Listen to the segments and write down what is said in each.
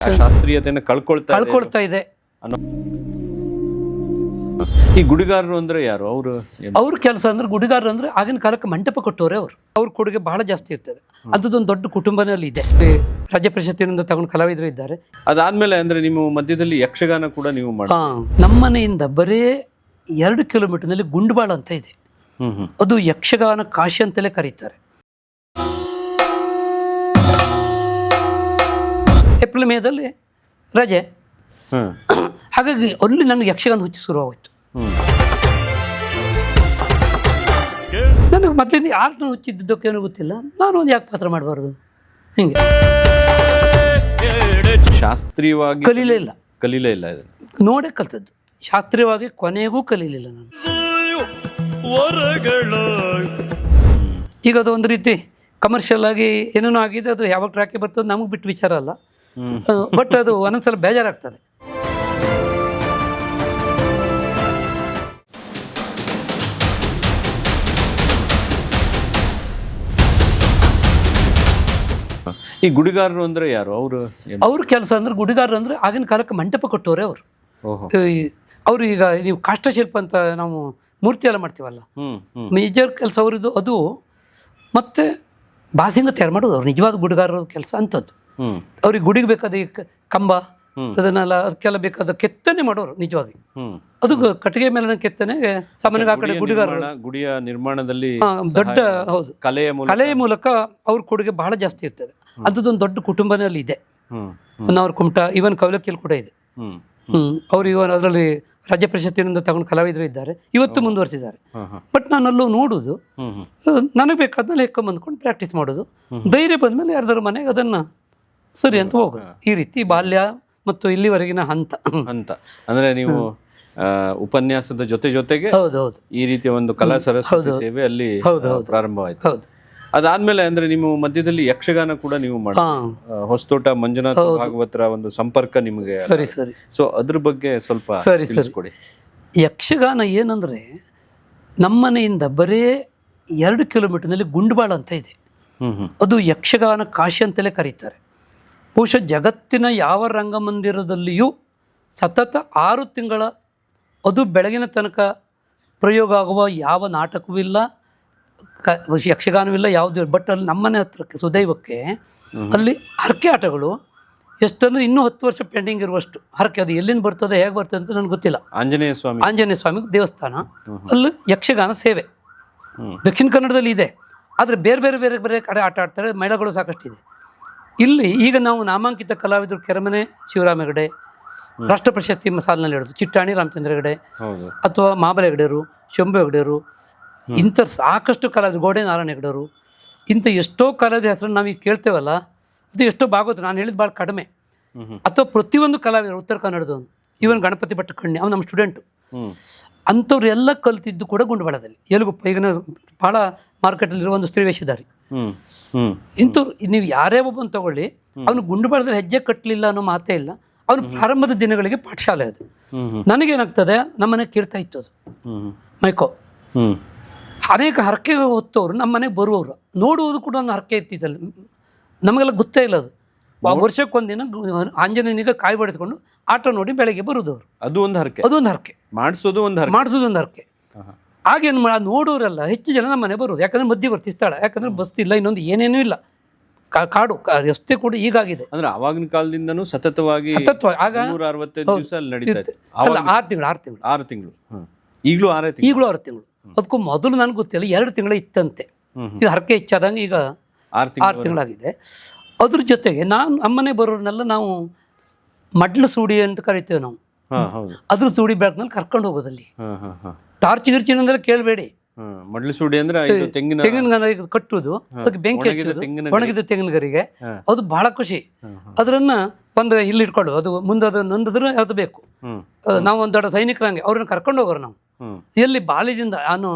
ಶಾಸ್ತ್ರೀಯತೆಯನ್ನು ಕಳ್ಕೊಳ್ತಾ ಇದೆ ಅನ್ನೋ. ಈ ಗುಡಿಗಾರರು ಅಂದ್ರೆ ಯಾರು? ಅವ್ರ ಕೆಲಸ ಅಂದ್ರೆ ಗುಡಿಗಾರರು ಅಂದ್ರೆ ಆಗಿನ ಕಾಲಕ್ಕೆ ಮಂಟಪ ಕೊಟ್ಟವ್ರೆ ಅವ್ರ ಕೊಡುಗೆ ಬಹಳ ಜಾಸ್ತಿ ಇರ್ತದೆ. ಅದೊಂದು ದೊಡ್ಡ ಕುಟುಂಬನಲ್ಲಿ ಇದೆ. ರಾಜ್ಯ ಪ್ರಶಸ್ತಿಯಿಂದ ತಗೊಂಡು ಕಲಾವಿದರು ಇದ್ದಾರೆ. ಅದಾದ್ಮೇಲೆ ಅಂದ್ರೆ ನೀವು ಮಧ್ಯದಲ್ಲಿ ಯಕ್ಷಗಾನ ಕೂಡ ನೀವು ಮಾಡಿ. ನಮ್ಮ ಮನೆಯಿಂದ ಬರೇ 2 ಕಿಲೋಮೀಟರ್ನಲ್ಲಿ ಗುಂಡ್ಬಾಳ ಅಂತ ಇದೆ. ಅದು ಯಕ್ಷಗಾನ ಕಾಶಿ ಅಂತಲೇ ಕರೀತಾರೆ. ಏಪ್ರಿಲ್ ಮೇದಲ್ಲಿ ರಜೆ, ಹಾಗಾಗಿ ಅಲ್ಲಿ ನನಗೆ ಯಕ್ಷಗಾನ ಹುಚ್ಚು ಶುರುವಾಗೋಯ್ತು. ನನಗೆ ಮೊದಲಿಂದ ಯಾರನ್ನ ಹುಚ್ಚಿದ್ದಕ್ಕೇನೋ ಗೊತ್ತಿಲ್ಲ, ನಾನು ಒಂದು ಯಾಕೆ ಪಾತ್ರ ಮಾಡಬಾರ್ದು ಹಿಂಗೆ. ಶಾಸ್ತ್ರೀಯವಾಗಿ ಕಲೀಲೇ ಇಲ್ಲ ನೋಡೇ ಕಲ್ತದ್ದು. ಶಾಸ್ತ್ರೀಯವಾಗಿ ಕೊನೆಗೂ ಕಲೀಲಿಲ್ಲ ನಾನು. ಈಗ ಅದು ಒಂದು ರೀತಿ ಕಮರ್ಷಿಯಲ್ ಆಗಿ ಏನೇನೋ ಆಗಿದೆ. ಅದು ಯಾವಾಗ ಟ್ರ್ಯಾಕೆ ಬರ್ತದೆ ನಮಗೆ ಬಿಟ್ಟು ವಿಚಾರ ಅಲ್ಲ. ಬಟ್ ಅದು ಒಂದೊಂದ್ಸಲ ಬೇಜಾರಾಗ್ತದೆ. ಈ ಗುಡಿಗಾರರು ಅಂದ್ರೆ ಯಾರು? ಅವ್ರ ಕೆಲಸ ಅಂದ್ರೆ ಗುಡಿಗಾರರು ಅಂದ್ರೆ ಆಗಿನ ಕಾಲಕ್ಕೆ ಮಂಟಪ ಕೊಟ್ಟವ್ರೆ ಅವರು ಈಗ ನೀವು ಕಾಷ್ಟಶಿಲ್ಪ ಅಂತ ನಾವು ಮೂರ್ತಿ ಎಲ್ಲ ಮಾಡ್ತೀವಲ್ಲ, ಮೇಜರ್ ಕೆಲಸ ಅವ್ರದ್ದು ಅದು. ಮತ್ತೆ ಬಾಸಿಂಗ ತಯಾರು ಮಾಡೋದು ಅವ್ರು ನಿಜವಾದ ಗುಡಿಗಾರರ ಕೆಲಸ ಅಂಥದ್ದು. ಅವ್ರಿಗೆ ಗುಡಿಗೆ ಬೇಕಾದ ಈ ಕಂಬ ಅದನ್ನೆಲ್ಲ ಅದಕ್ಕೆಲ್ಲ ಬೇಕಾದ ಕೆತ್ತನೆ ಮಾಡೋರು ನಿಜವಾಗಿ. ಅದು ಕಟ್ಟಿಗೆ ಮೇಲಿನ ಕೆತ್ತನೆ ಸಾಮಾನ್ಯ ಆ ಕಡೆ ಗುಡಿಯ ನಿರ್ಮಾಣದಲ್ಲಿ ದೊಡ್ಡ ಹೌದು ಕಲೆಯ ಮೂಲಕ ಅವ್ರ ಕೊಡುಗೆ ಬಹಳ ಜಾಸ್ತಿ ಇರ್ತದೆ. ಅದೊಂದು ದೊಡ್ಡ ಕುಟುಂಬನಲ್ಲಿ ಇದೆ. ಅವ್ರ ಕುಮಟ ಇವನ್ ಕವಲಕ್ಕಿಯಲ್ಲಿ ಕೂಡ ಇದೆ. ಅವ್ರು ಇವನ್ ಅದರಲ್ಲಿ ರಾಜ್ಯ ಪ್ರಶಸ್ತಿಯಿಂದ ತಗೊಂಡು ಕಲಾವಿದರು ಇದ್ದಾರೆ, ಇವತ್ತು ಮುಂದುವರಿಸಿದ್ದಾರೆ. ಬಟ್ ನಾನಲ್ಲೂ ನೋಡುದು, ನನಗೆ ಬೇಕಾದ್ಮೇಲೆ ಹೆಕ್ಕೊಂಬಂದ್ಕೊಂಡು ಪ್ರಾಕ್ಟೀಸ್ ಮಾಡೋದು. ಧೈರ್ಯ ಬಂದ್ಮೇಲೆ ಯಾರ್ದಾರು ಮನೆಗೆ ಅದನ್ನ ಸರಿ ಅಂತ ಹೋಗೋದು. ಈ ರೀತಿ ಬಾಲ್ಯ ಮತ್ತು ಇಲ್ಲಿವರೆಗಿನ ಹಂತ ಅಂದ್ರೆ ನೀವು ಉಪನ್ಯಾಸದ ಜೊತೆಗೆ ಈ ರೀತಿಯ ಒಂದು ಕಲಾ ಸರಸ್ವತಿ ಸೇವೆ ಅಲ್ಲಿ ಪ್ರಾರಂಭವಾಯ್ತು. ಅದಾದ್ಮೇಲೆ ಅಂದ್ರೆ ನೀವು ಮಧ್ಯದಲ್ಲಿ ಯಕ್ಷಗಾನ ಕೂಡ ನೀವು ಮಾಡಿ. ಹೊಸತೋಟ ಮಂಜುನಾಥ ಭಾಗವತರ ಒಂದು ಸಂಪರ್ಕ ನಿಮಗೆ. ಸೊ ಅದ್ರ ಬಗ್ಗೆ ಸ್ವಲ್ಪ ತಿಳಿಸ್ಕೊಡಿ. ಯಕ್ಷಗಾನ ಏನಂದ್ರೆ ನಮ್ಮನೆಯಿಂದ ಬರೇ 2 ಕಿಲೋಮೀಟರ್ನಲ್ಲಿ ಗುಂಡ್ಬಾಳ ಅಂತ ಇದೆ. ಅದು ಯಕ್ಷಗಾನ ಕಾಶಿ ಅಂತಲೇ ಕರೀತಾರೆ. ಬಹುಶಃ ಜಗತ್ತಿನ ಯಾವ ರಂಗಮಂದಿರದಲ್ಲಿಯೂ ಸತತ 6 ತಿಂಗಳ ಅದು ಬೆಳಗಿನ ತನಕ ಪ್ರಯೋಗ ಆಗುವ ಯಾವ ನಾಟಕವೂ ಇಲ್ಲ, ಯಕ್ಷಗಾನವಿಲ್ಲ, ಯಾವುದೂ. ಬಟ್ ಅಲ್ಲಿ ನಮ್ಮನೆ ಹತ್ರಕ್ಕೆ ಸುದೈವಕ್ಕೆ ಅಲ್ಲಿ ಹರಕೆ ಆಟಗಳು ಎಷ್ಟಂದ್ರೆ ಇನ್ನೂ 10 ವರ್ಷ ಪೆಂಡಿಂಗ್ ಇರುವಷ್ಟು ಹರಕೆ. ಅದು ಎಲ್ಲಿಂದ ಬರ್ತದೆ ಹೇಗೆ ಬರ್ತದೆ ಅಂತ ನನಗೆ ಗೊತ್ತಿಲ್ಲ. ಆಂಜನೇಯ ಸ್ವಾಮಿ ದೇವಸ್ಥಾನ ಅಲ್ಲಿ ಯಕ್ಷಗಾನ ಸೇವೆ ದಕ್ಷಿಣ ಕನ್ನಡದಲ್ಲಿ ಇದೆ. ಆದರೆ ಬೇರೆ ಕಡೆ ಆಟ ಆಡ್ತಾರೆ. ಮೇಳಗಳು ಸಾಕಷ್ಟಿದೆ. ಇಲ್ಲಿ ಈಗ ನಾವು ನಾಮಾಂಕಿತ ಕಲಾವಿದರು ಕೆರೆಮನೆ ಶಿವರಾಮ ಹೆಗಡೆ, ರಾಷ್ಟ್ರ ಪ್ರಶಸ್ತಿ ಸಾಲಿನಲ್ಲಿ ಹಿಡಿದು ಚಿಟ್ಟಾಣಿ ರಾಮಚಂದ್ರ ಹೆಗಡೆ ಅಥವಾ ಮಾಬಲ ಹೆಗಡೆಯರು, ಶಂಭು ಹೆಗಡೆಯರು, ಇಂಥ ಸಾಕಷ್ಟು ಕಲಾವಿದರು, ಗೋಡೆ ನಾರಾಯಣ ಹೆಗಡೆಯರು, ಇಂಥ ಎಷ್ಟೋ ಕಲಾವಿದರ ಹೆಸರನ್ನು ನಾವೀಗ ಕೇಳ್ತೇವಲ್ಲ, ಅದು ಎಷ್ಟೋ ಭಾಗವತ ನಾನು ಹೇಳಿದ ಭಾಳ ಕಡಿಮೆ. ಅಥವಾ ಪ್ರತಿಯೊಂದು ಕಲಾವಿದರು ಉತ್ತರ ಕನ್ನಡದವನು, ಇವನ್ ಗಣಪತಿ ಭಟ್ ಕಣ್ಣಿ ಅವ್ನು ನಮ್ಮ ಸ್ಟೂಡೆಂಟು. ಅಂಥವ್ರು ಎಲ್ಲ ಕಲ್ತಿದ್ದು ಕೂಡ ಗುಂಡ್ಬಾಳದಲ್ಲಿ. ಎಲುಗುಪ್ಪ ಈಗಿನ ಭಾಳ ಮಾರ್ಕೆಟಲ್ಲಿರುವ ಒಂದು ಸ್ತ್ರೀ ವೇಷಧಾರಿ. ಇಂಥವ್ರು ನೀವು ಯಾರೇ ಒಬ್ಬನು ತಗೊಳ್ಳಿ, ಅವನು ಗುಂಡ್ಬಾಳದಲ್ಲಿ ಹೆಜ್ಜೆ ಕಟ್ಟಲಿಲ್ಲ ಅನ್ನೋ ಮಾತೇ ಇಲ್ಲ. ಅವನು ಪ್ರಾರಂಭದ ದಿನಗಳಿಗೆ ಪಾಠಶಾಲೆ ಅದು. ನನಗೇನಾಗ್ತದೆ, ನಮ್ಮನೆ ಕೇಳ್ತಾ ಇತ್ತು ಅದು ಮೈಕೋ. ಅನೇಕ ಹರಕೆ ಹೊತ್ತವರು ನಮ್ಮ ಮನೆಗೆ ಬರುವವರು ನೋಡುವುದು ಕೂಡ ಒಂದು ಹರಕೆ ಇರ್ತಿದ್ದಲ್ಲ, ನಮಗೆಲ್ಲ ಗೊತ್ತೇ ಇಲ್ಲ ಅದು. ವರ್ಷಕ್ಕೊಂದಿನ ಆಂಜನೇಯನಿಗೆ ಕಾಯಿ ಬಡಿಸ್ಕೊಂಡು ಆಟ ನೋಡಿ ಬೆಳಗ್ಗೆ ಬರುವುದು ಅವರು. ಅದೊಂದು ಹರಕೆ ಮಾಡಿಸೋದು ಒಂದು ಹರಕೆ. ಹಾಗೇನು ನೋಡೋರೆಲ್ಲ ಹೆಚ್ಚು ಜನ ನಮ್ಮ ಮನೆ ಬರೋದು. ಯಾಕಂದ್ರೆ ಮಧ್ಯವರ್ತಿ ಸ್ಥಳ, ಯಾಕಂದ್ರೆ ಬಸ್ ಇಲ್ಲ, ಇನ್ನೊಂದು ಏನೇನೂ ಇಲ್ಲ, ಕಾಡು ರಸ್ತೆ ಕೂಡ ಈಗಾಗಿದೆ. ಅಂದ್ರೆ ಆವಾಗಿನ ಕಾಲದಿಂದನೂ ಸತತವಾಗಿ ಆಗ 165 ದಿವಸ ನಡೀತಾ ಇತ್ತು. 6 ತಿಂಗಳು ಈಗಲೂ 6 ತಿಂಗಳು. ಅದಕ್ಕೂ ಮೊದಲು ನನಗೆ ಗೊತ್ತಿಲ್ಲ, 2 ತಿಂಗಳು ಇತ್ತಂತೆ. ಈಗ ಹರಕೆ ಹೆಚ್ಚಾದಂಗೆ ಈಗ 6 ತಿಂಗಳಾಗಿದೆ. ಅದ್ರ ಜೊತೆಗೆ ನಮ್ಮನೆ ಬರೋರ್ನೆಲ್ಲ ನಾವು ಮಡ್ಲು ಸೂಡಿ ಅಂತ ಕರಿತೇವೆ ನಾವು. ಅದ್ರ ಸೂಡಿ ಬೆಳಕಿನಲ್ಲಿ ಕರ್ಕೊಂಡು ಹೋಗೋದಲ್ಲಿ ಟಾರ್ಚ್ ಗಿರ್ಚಿನ ಕೇಳಬೇಡಿ. ಮಡ್ಲು ಸೂಡಿ ಅಂದ್ರೆ ತೆಂಗಿನ ಕಟ್ಟುವುದು, ಅದಕ್ಕೆ ಬೆಂಕಿ ಒಣಗಿದ ತೆಂಗಿನ ಗರಿಗೆ, ಅದು ಬಹಳ ಖುಷಿ. ಅದನ್ನ ಒಂದು ಇಲ್ಲಿ ಇಟ್ಕೊಳ್ಳೋದು, ಅದು ಮುಂದೆ ಅದು ನಂದಿದ್ರೆ ಅದು ಬೇಕು. ನಾವು ಒಂದು ದೊಡ್ಡ ಸೈನಿಕರಂಗೆ ಅವ್ರನ್ನ ಕರ್ಕೊಂಡು ಹೋಗೋರು ನಾವು. ಎಲ್ಲಿ ಬಾಲ್ಯದಿಂದ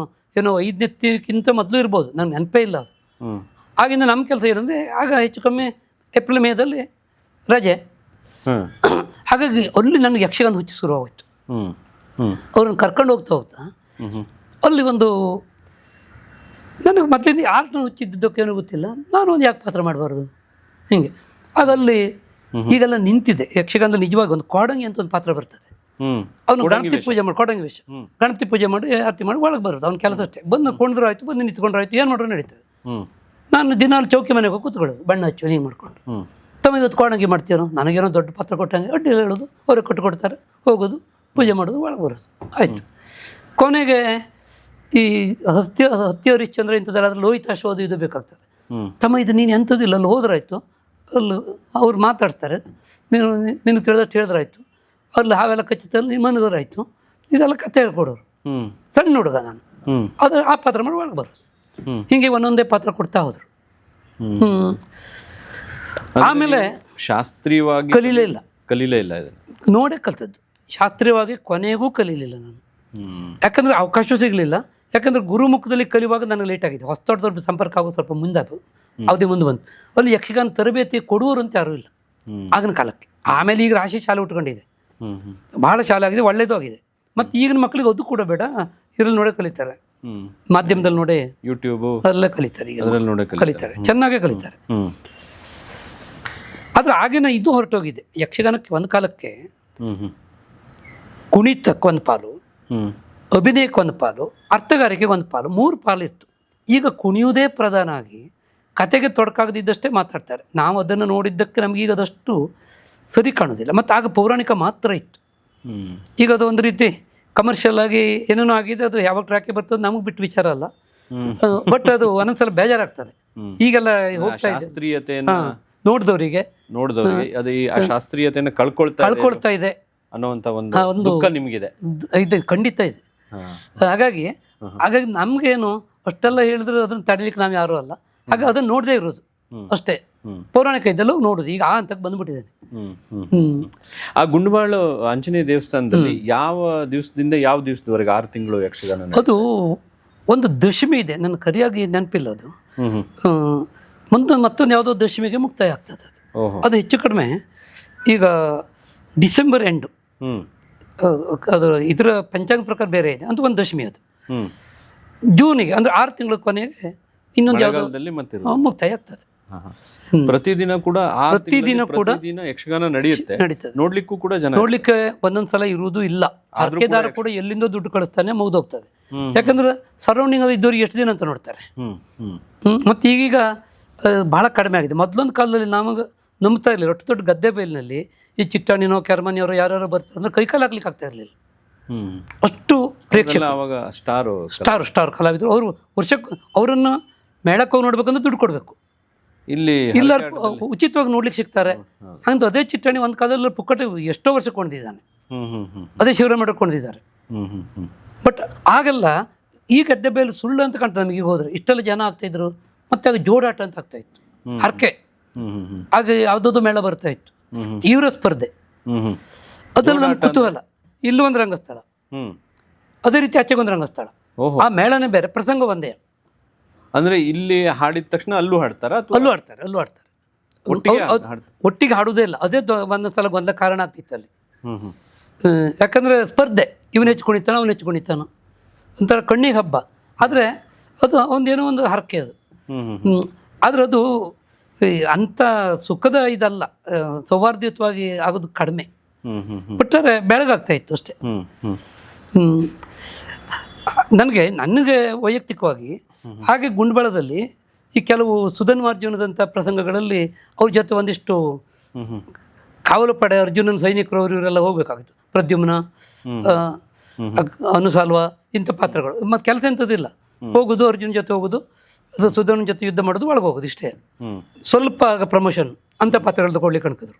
ಏನೋ 5ನೇಕ್ಕಿಂತ ಮೊದಲು ಇರ್ಬೋದು, ನಂಗೆ ನೆನಪೇ ಇಲ್ಲ ಅದು. ಆಗಿಂದ ನಮ್ಮ ಕೆಲಸ ಏನಂದರೆ, ಆಗ ಹೆಚ್ಚು ಕಮ್ಮಿ ಏಪ್ರಿಲ್ ಮೇದಲ್ಲಿ ರಜೆ, ಹಾಗಾಗಿ ಅಲ್ಲಿ ನನಗೆ ಯಕ್ಷಗಾನ ಹುಚ್ಚು ಶುರುವಾಗೋಯ್ತು. ಅವ್ರನ್ನ ಕರ್ಕೊಂಡು ಹೋಗ್ತಾ ಅಲ್ಲಿ ಒಂದು ನನಗೆ ಮೊದಲಿಂದ ಯಾರನ್ನ ಹುಚ್ಚಿದ್ದಕ್ಕೇನೋ ಗೊತ್ತಿಲ್ಲ, ನಾನು ಒಂದು ಯಾಕೆ ಪಾತ್ರ ಮಾಡಬಾರ್ದು ಹಿಂಗೆ. ಆಗ ಅಲ್ಲಿ ಈಗೆಲ್ಲ ನಿಂತಿದೆ. ಯಕ್ಷಗಾನದಲ್ಲಿ ನಿಜವಾಗಿ ಒಂದು ಕೋಡಂಗಿ ಅಂತ ಒಂದು ಪಾತ್ರ ಬರ್ತದೆ. ಅವನು ಗಣಪತಿ ಪೂಜೆ ಮಾಡಿ, ಕೋಡಂಗಿ ವೇಷ, ಗಣಪತಿ ಪೂಜೆ ಮಾಡಿ ಆರತಿ ಮಾಡಿ ಒಳಗೆ ಬರೋದು. ಅವ್ನ ಕೆಲಸ ಅಷ್ಟೇ. ಬಂದು ಕೊಂಡ್ರು ಆಯ್ತು, ಬಂದು ನಿಂತ್ಕೊಂಡ್ರು ಆಯ್ತು, ಏನು ಮಾಡ್ರು ನಡೀತದೆ. ನಾನು ದಿನಾಲು ಚೌಕಿ ಮನೆಗೆ ಹೋಗಿ ಕೂತ್ಕೊಳ್ಳೋದು, ಬಣ್ಣ ಹಚ್ಚು ಹಿಂಗೆ ಮಾಡ್ಕೊಂಡು. ತಮ್ಮ ಇವತ್ತು ಕೋಡಂಗಿ ಮಾಡ್ತೀರೋ, ನನಗೇನೋ ದೊಡ್ಡ ಪಾತ್ರ ಕೊಟ್ಟಂಗೆ ಅಡ್ಡಿ ಹೇಳೋದು, ಅವ್ರಿಗೆ ಕೊಟ್ಕೊಡ್ತಾರೆ, ಹೋಗೋದು, ಪೂಜೆ ಮಾಡೋದು, ಒಳಗೆ ಬರೋದು ಆಯಿತು. ಕೊನೆಗೆ ಈ ಹತ್ಯಹರಿಶ್ಚಂದ್ರ ಇಂಥದ್ದೆಲ್ಲ ಲೋಹಿತಾಶ್ವಾದ ಇದು ಬೇಕಾಗ್ತದೆ. ತಮ್ಮ ಇದು ನೀನು ಎಂಥದ್ದಿಲ್ಲ, ಅಲ್ಲಿ ಹೋದ್ರಾಯ್ತು, ಅಲ್ಲಿ ಅವ್ರು ಮಾತಾಡ್ತಾರೆ, ನಿನಗೆ ತಿಳಿದಷ್ಟು ಹೇಳಿದ್ರಾಯ್ತು, ಅಲ್ಲಿ ಹಾವೆಲ್ಲ ಕಚ್ಚಿತಲ್ಲಿ ನಿಮ್ಮ ಮನಗೋರಾಯ್ತು, ಇದೆಲ್ಲ ಕತೆ ಹೇಳ್ಕೊಡೋರು. ಸಣ್ಣ ಹುಡುಗ ನಾನು, ಅದು ಆ ಪಾತ್ರ ಮಾಡಿ ಒಳಗೆ ಬರೋದು. ಹೀಗೆ ಒಂದೊಂದೇ ಪಾತ್ರ ಕೊಡ್ತಾ ಹೋದ್ರು. ಆಮೇಲೆ ಶಾಸ್ತ್ರೀಯವಾಗಿ ಕಲೀಲೇ ಇಲ್ಲ ನೋಡೇ ಕಲ್ತದ್ದು. ಶಾಸ್ತ್ರೀಯವಾಗಿ ಕೊನೆಗೂ ಕಲೀಲಿಲ್ಲ ನಾನು, ಯಾಕಂದ್ರೆ ಅವಕಾಶ ಸಿಗಲಿಲ್ಲ. ಯಾಕಂದ್ರೆ ಗುರುಮುಖದಲ್ಲಿ ಕಲಿಯುವಾಗ ನನಗೆ ಲೇಟ್ ಆಗಿದೆ. ಹೊಸದೊಡ್ಡ ಸಂಪರ್ಕ ಆಗೋದು ಸ್ವಲ್ಪ ಮುಂದೆ ಅವಧಿ ಮುಂದೆ ಬಂತು. ಅಲ್ಲಿ ಯಕ್ಷಗಾನ ತರಬೇತಿ ಕೊಡುವರು ಅಂತ ಯಾರೂ ಇಲ್ಲ ಆಗಿನ ಕಾಲಕ್ಕೆ. ಆಮೇಲೆ ಈಗ ರಾಶಿ ಶಾಲೆ ಉಟ್ಕೊಂಡಿದೆ, ಬಹಳ ಶಾಲೆ ಆಗಿದೆ, ಒಳ್ಳೇದು ಆಗಿದೆ. ಮತ್ತು ಈಗಿನ ಮಕ್ಕಳಿಗೆ ಅದು ಕೂಡ ಬೇಡ, ಇದ್ರಲ್ಲಿ ನೋಡೇ ಕಲಿತಾರೆ, ಮಾಧ್ಯಮದಲ್ಲಿ ನೋಡೇ, ಯೂಟ್ಯೂಬ್ ಅಲ್ಲೇ ಕಲಿತಾರೆ, ಈಗ ಕಲಿತಾರೆ, ಚೆನ್ನಾಗೇ ಕಲಿತಾರೆ. ಆದ್ರೆ ಆಗಿನ ಇದು ಹೊರಟೋಗಿದೆ. ಯಕ್ಷಗಾನಕ್ಕೆ ಒಂದು ಕಾಲಕ್ಕೆ ಕುಣಿತಕ್ಕೆ ಒಂದು ಪಾಲು, ಅಭಿನಯಕ್ಕೆ ಒಂದು ಪಾಲು, ಅರ್ಥಗಾರಿಕೆಗೆ ಒಂದು ಪಾಲು, 3 ಪಾಲು ಇತ್ತು. ಈಗ ಕುಣಿಯುವುದೇ ಪ್ರಧಾನ ಆಗಿ ಕತೆಗೆ ತೊಡಕಾಗದಿದ್ದಷ್ಟೇ ಮಾತಾಡ್ತಾರೆ. ನಾವು ಅದನ್ನು ನೋಡಿದ್ದಕ್ಕೆ ನಮಗೀಗ ಅದಷ್ಟು ಸರಿ ಕಾಣೋದಿಲ್ಲ. ಮತ್ತು ಆಗ ಪೌರಾಣಿಕ ಮಾತ್ರ ಇತ್ತು. ಈಗ ಅದು ಒಂದು ರೀತಿ ಕಮರ್ಷಿಯಲ್ ಆಗಿ ಏನೇನೋ ಆಗಿದೆ. ಅದು ಯಾವಾಗ ಟ್ರ್ಯಾಕೆ ಬರ್ತದೆ ನಮಗೆ ಬಿಟ್ಟು ವಿಚಾರ ಅಲ್ಲ, ಬಟ್ ಅದು ಒಂದೊಂದ್ಸಲ ಬೇಜಾರಾಗ್ತದೆ. ಈಗೆಲ್ಲ ಹೋಗ್ತಾ ಇದೆ ನೋಡಿದವರಿಗೆ ಅದು ಈ ಶಾಸ್ತ್ರೀಯತೆಯನ್ನು ಕಳ್ಕೊಳ್ತಾ ಇದೆ ಅನ್ನುವಂಥ ಒಂದು ದುಃಖ ನಿಮಗಿದೆ. ಇದೆ, ಖಂಡಿತ ಇದೆ. ಹಾಗಾಗಿ ನಮ್ಗೇನು ಅಷ್ಟೆಲ್ಲ ಹೇಳಿದ್ರು ಅದನ್ನ ತಡಿಲಿಕ್ಕೆ ನಾವು ಯಾರು ಅಲ್ಲ. ಹಾಗೆ ಅದನ್ನ ನೋಡದೇ ಇರೋದು ಅಷ್ಟೇ. ಪೌರಾಣಿಕ ಇದ್ದಲ್ಲೂ ನೋಡುದು. ಈಗ ಅಂತ ಬಂದ್ಬಿಟ್ಟಿದ್ದೇನೆ. ಆ ಗುಂಡ್ಬಾಳು ಆಂಜನೇಯ ದೇವಸ್ಥಾನದಲ್ಲಿ ಯಾವ ದಿವಸದಿಂದ ಯಾವ ದಿವಸದವರೆಗೆ 6 ತಿಂಗಳು ಯಕ್ಷಗಾನ? ಅದು ಒಂದು ದಶಮಿ ಇದೆ, ನನ್ನ ಸರಿಯಾಗಿ ನೆನಪಿಲ್ಲ ಅದು. ಮತ್ತೊಂದು ಯಾವುದೋ ದಶಮಿಗೆ ಮುಕ್ತಾಯ ಆಗ್ತದೆ ಅದು ಹೆಚ್ಚು ಕಡಿಮೆ. ಈಗ ಡಿಸೆಂಬರ್ ಎಂಡು, ಅದು ಇದರ ಪಂಚಾಂಗ ಪ್ರಕಾರ ಬೇರೆ ಇದೆ ಅಂತ ಒಂದು ದಶಮಿ. ಅದು ಜೂನಿಗೆ ಅಂದ್ರೆ 6 ತಿಂಗಳ ಕೊನೆಗೆ ಇನ್ನೊಂದು ಯಾವುದೋ ಮುಕ್ತಾಯ ಆಗ್ತದೆ. ಪ್ರತಿದಿನ ಕೂಡ ಯಕ್ಷಗಾನ ನಡೆಯುತ್ತೆ. ನೋಡ್ಲಿಕ್ಕೂ ಕೂಡ ಜನ, ನೋಡ್ಲಿಕ್ಕೆ ಒಂದೊಂದ್ಸಲ ಇರುವುದು ಇಲ್ಲ. ಅರ್ಕೆದಾರ ಕೂಡ ಎಲ್ಲಿಂದೋ ದುಡ್ಡು ಕಳಿಸ್ತಾನೆ, ಮುಗಿದೋಗ್ತದೆ. ಯಾಕಂದ್ರೆ ಸರೌಂಡಿಂಗ್ ಅದು ಇದ್ದವ್ರಿಗೆ ಎಷ್ಟು ದಿನ ಅಂತ ನೋಡ್ತಾರೆ. ಮತ್ತೆ ಈಗೀಗ ಬಹಳ ಕಡಿಮೆ ಆಗಿದೆ. ಮೊದಲೊಂದು ಕಾಲದಲ್ಲಿ ನಮಗೆ ನಂಬ್ತಾ ಇರಲಿಲ್ಲ. ಒಟ್ಟು ದೊಡ್ಡ ಗದ್ದೆ ಬೈಲಿನಲ್ಲಿ ಈ ಚಿಟ್ಟಾಣಿನೋ ಕೆರ್ಮನಿಯವರೋ ಯಾರು ಬರ್ತಾರೆ ಅಂದ್ರೆ ಕೈಕಾಲು ಹಾಕ್ಲಿಕ್ಕೆ ಆಗ್ತಾ ಇರಲಿಲ್ಲ. ಅಷ್ಟು ಪ್ರೇಕ್ಷಕ ಸ್ಟಾರ್ ಕಲಾವಿದರು. ಅವರು ವರ್ಷಕ್ಕೆ ಅವರನ್ನು ಮೇಳಕ್ಕೆ ಹೋಗಿ ನೋಡ್ಬೇಕಂದ್ರೆ ದುಡ್ಡು ಕೊಡಬೇಕು. ಇಲ್ಲ ಉಚಿತವಾಗಿ ನೋಡ್ಲಿಕ್ಕೆ ಸಿಗ್ತಾರೆ ಅಂತ. ಅದೇ ಚಿಟ್ಟಾಣಿ ಒಂದು ಕಾಲದಲ್ಲಿ ಪುಕ್ಕಟೆ ಎಷ್ಟೋ ವರ್ಷ ಕೊಂಡಿದ್ದಾನೆ, ಅದೇ ಶಿವರಾಮ ಕೊಂಡಿದ್ದಾರೆ. ಬಟ್ ಆಗಲ್ಲ. ಈ ಗದ್ದೆ ಬೇಲು ಸುಳ್ಳು ಅಂತ ಕಾಣ್ತದೆ ನಮಗೆ. ಈಗ ಹೋದ್ರೆ ಇಷ್ಟೆಲ್ಲ ಜನ ಆಗ್ತಾ ಇದ್ರು. ಮತ್ತೆ ಆಗ ಜೋಡಾಟ ಅಂತ ಆಗ್ತಾ ಇತ್ತು, ಹರಕೆ. ಆಗ ಯಾವುದಾದ್ರು ಮೇಳ ಬರ್ತಾ ಇತ್ತು, ತೀವ್ರ ಸ್ಪರ್ಧೆ. ಅದ್ರಲ್ಲಿ ನಮ್ಗೆ ಕುತೂಹಲ. ಇಲ್ಲೂ ಒಂದು ರಂಗಸ್ಥಳ, ಅದೇ ರೀತಿ ಆಚೆಗೊಂದು ರಂಗಸ್ಥಳ. ಆ ಮೇಳನೇ ಬೇರೆ, ಪ್ರಸಂಗ ಒಂದೇ. ಅಂದ್ರೆ ಇಲ್ಲಿ ಹಾಡಿದ ತಕ್ಷಣ ಅಲ್ಲೂ ಹಾಡ್ತಾರೆ. ಒಟ್ಟಿಗೆ ಹಾಡುವುದೇ ಇಲ್ಲ. ಅದೇ ಒಂದೊಂದ್ಸಲ ಗೊಂದಲ ಕಾರಣ ಆಗ್ತಿತ್ತು ಅಲ್ಲಿ. ಯಾಕಂದ್ರೆ ಸ್ಪರ್ಧೆ, ಇವನು ಹೆಚ್ಚು ಕುಣಿತಾನೋ ಅವನು ಹೆಚ್ಚು ಕುಣಿತಾನೋ, ಒಂಥರ ಕಣ್ಣಿಗೆ ಹಬ್ಬ. ಆದರೆ ಅದು ಒಂದೇನೋ ಒಂದು ಹರಕೆ ಅದು. ಆದ್ರೆ ಅದು ಅಂಥ ಸುಖದ ಇದಲ್ಲ, ಸೌಹಾರ್ದಯುತವಾಗಿ ಆಗೋದು ಕಡಿಮೆ. ಒಟ್ಟಾರೆ ಬೆಳಗಾಗ್ತಾ ಇತ್ತು ಅಷ್ಟೇ. ನನಗೆ ವೈಯಕ್ತಿಕವಾಗಿ ಹಾಗೆ ಗುಂಡ್ಬಳದಲ್ಲಿ ಈ ಕೆಲವು ಸುಧನ್ವಾರ್ಜುನದಂಥ ಪ್ರಸಂಗಗಳಲ್ಲಿ ಅವ್ರ ಜೊತೆ ಒಂದಿಷ್ಟು ಕಾವಲು ಪಡೆ ಅರ್ಜುನನ ಸೈನಿಕರು ಇವರೆಲ್ಲ ಹೋಗ್ಬೇಕಾಗಿತ್ತು. ಪ್ರದ್ಯುಮ್ನ, ಅನುಸಾಲ್ವ, ಇಂಥ ಪಾತ್ರಗಳು. ಮತ್ತು ಕೆಲಸ ಎಂಥದ್ದಿಲ್ಲ, ಹೋಗೋದು ಅರ್ಜುನ ಜೊತೆ ಹೋಗೋದು, ಅದು ಸುಧನ್ವನ ಜೊತೆ ಯುದ್ಧ ಮಾಡೋದು, ಒಳಗೆ ಹೋಗೋದು, ಇಷ್ಟೇ. ಸ್ವಲ್ಪ ಆಗ ಪ್ರಮೋಷನ್ ಅಂಥ ಪಾತ್ರಗಳು ತಗೊಳ್ಲಿಕ್ಕೆ ಅನ್ಕಿದ್ರು.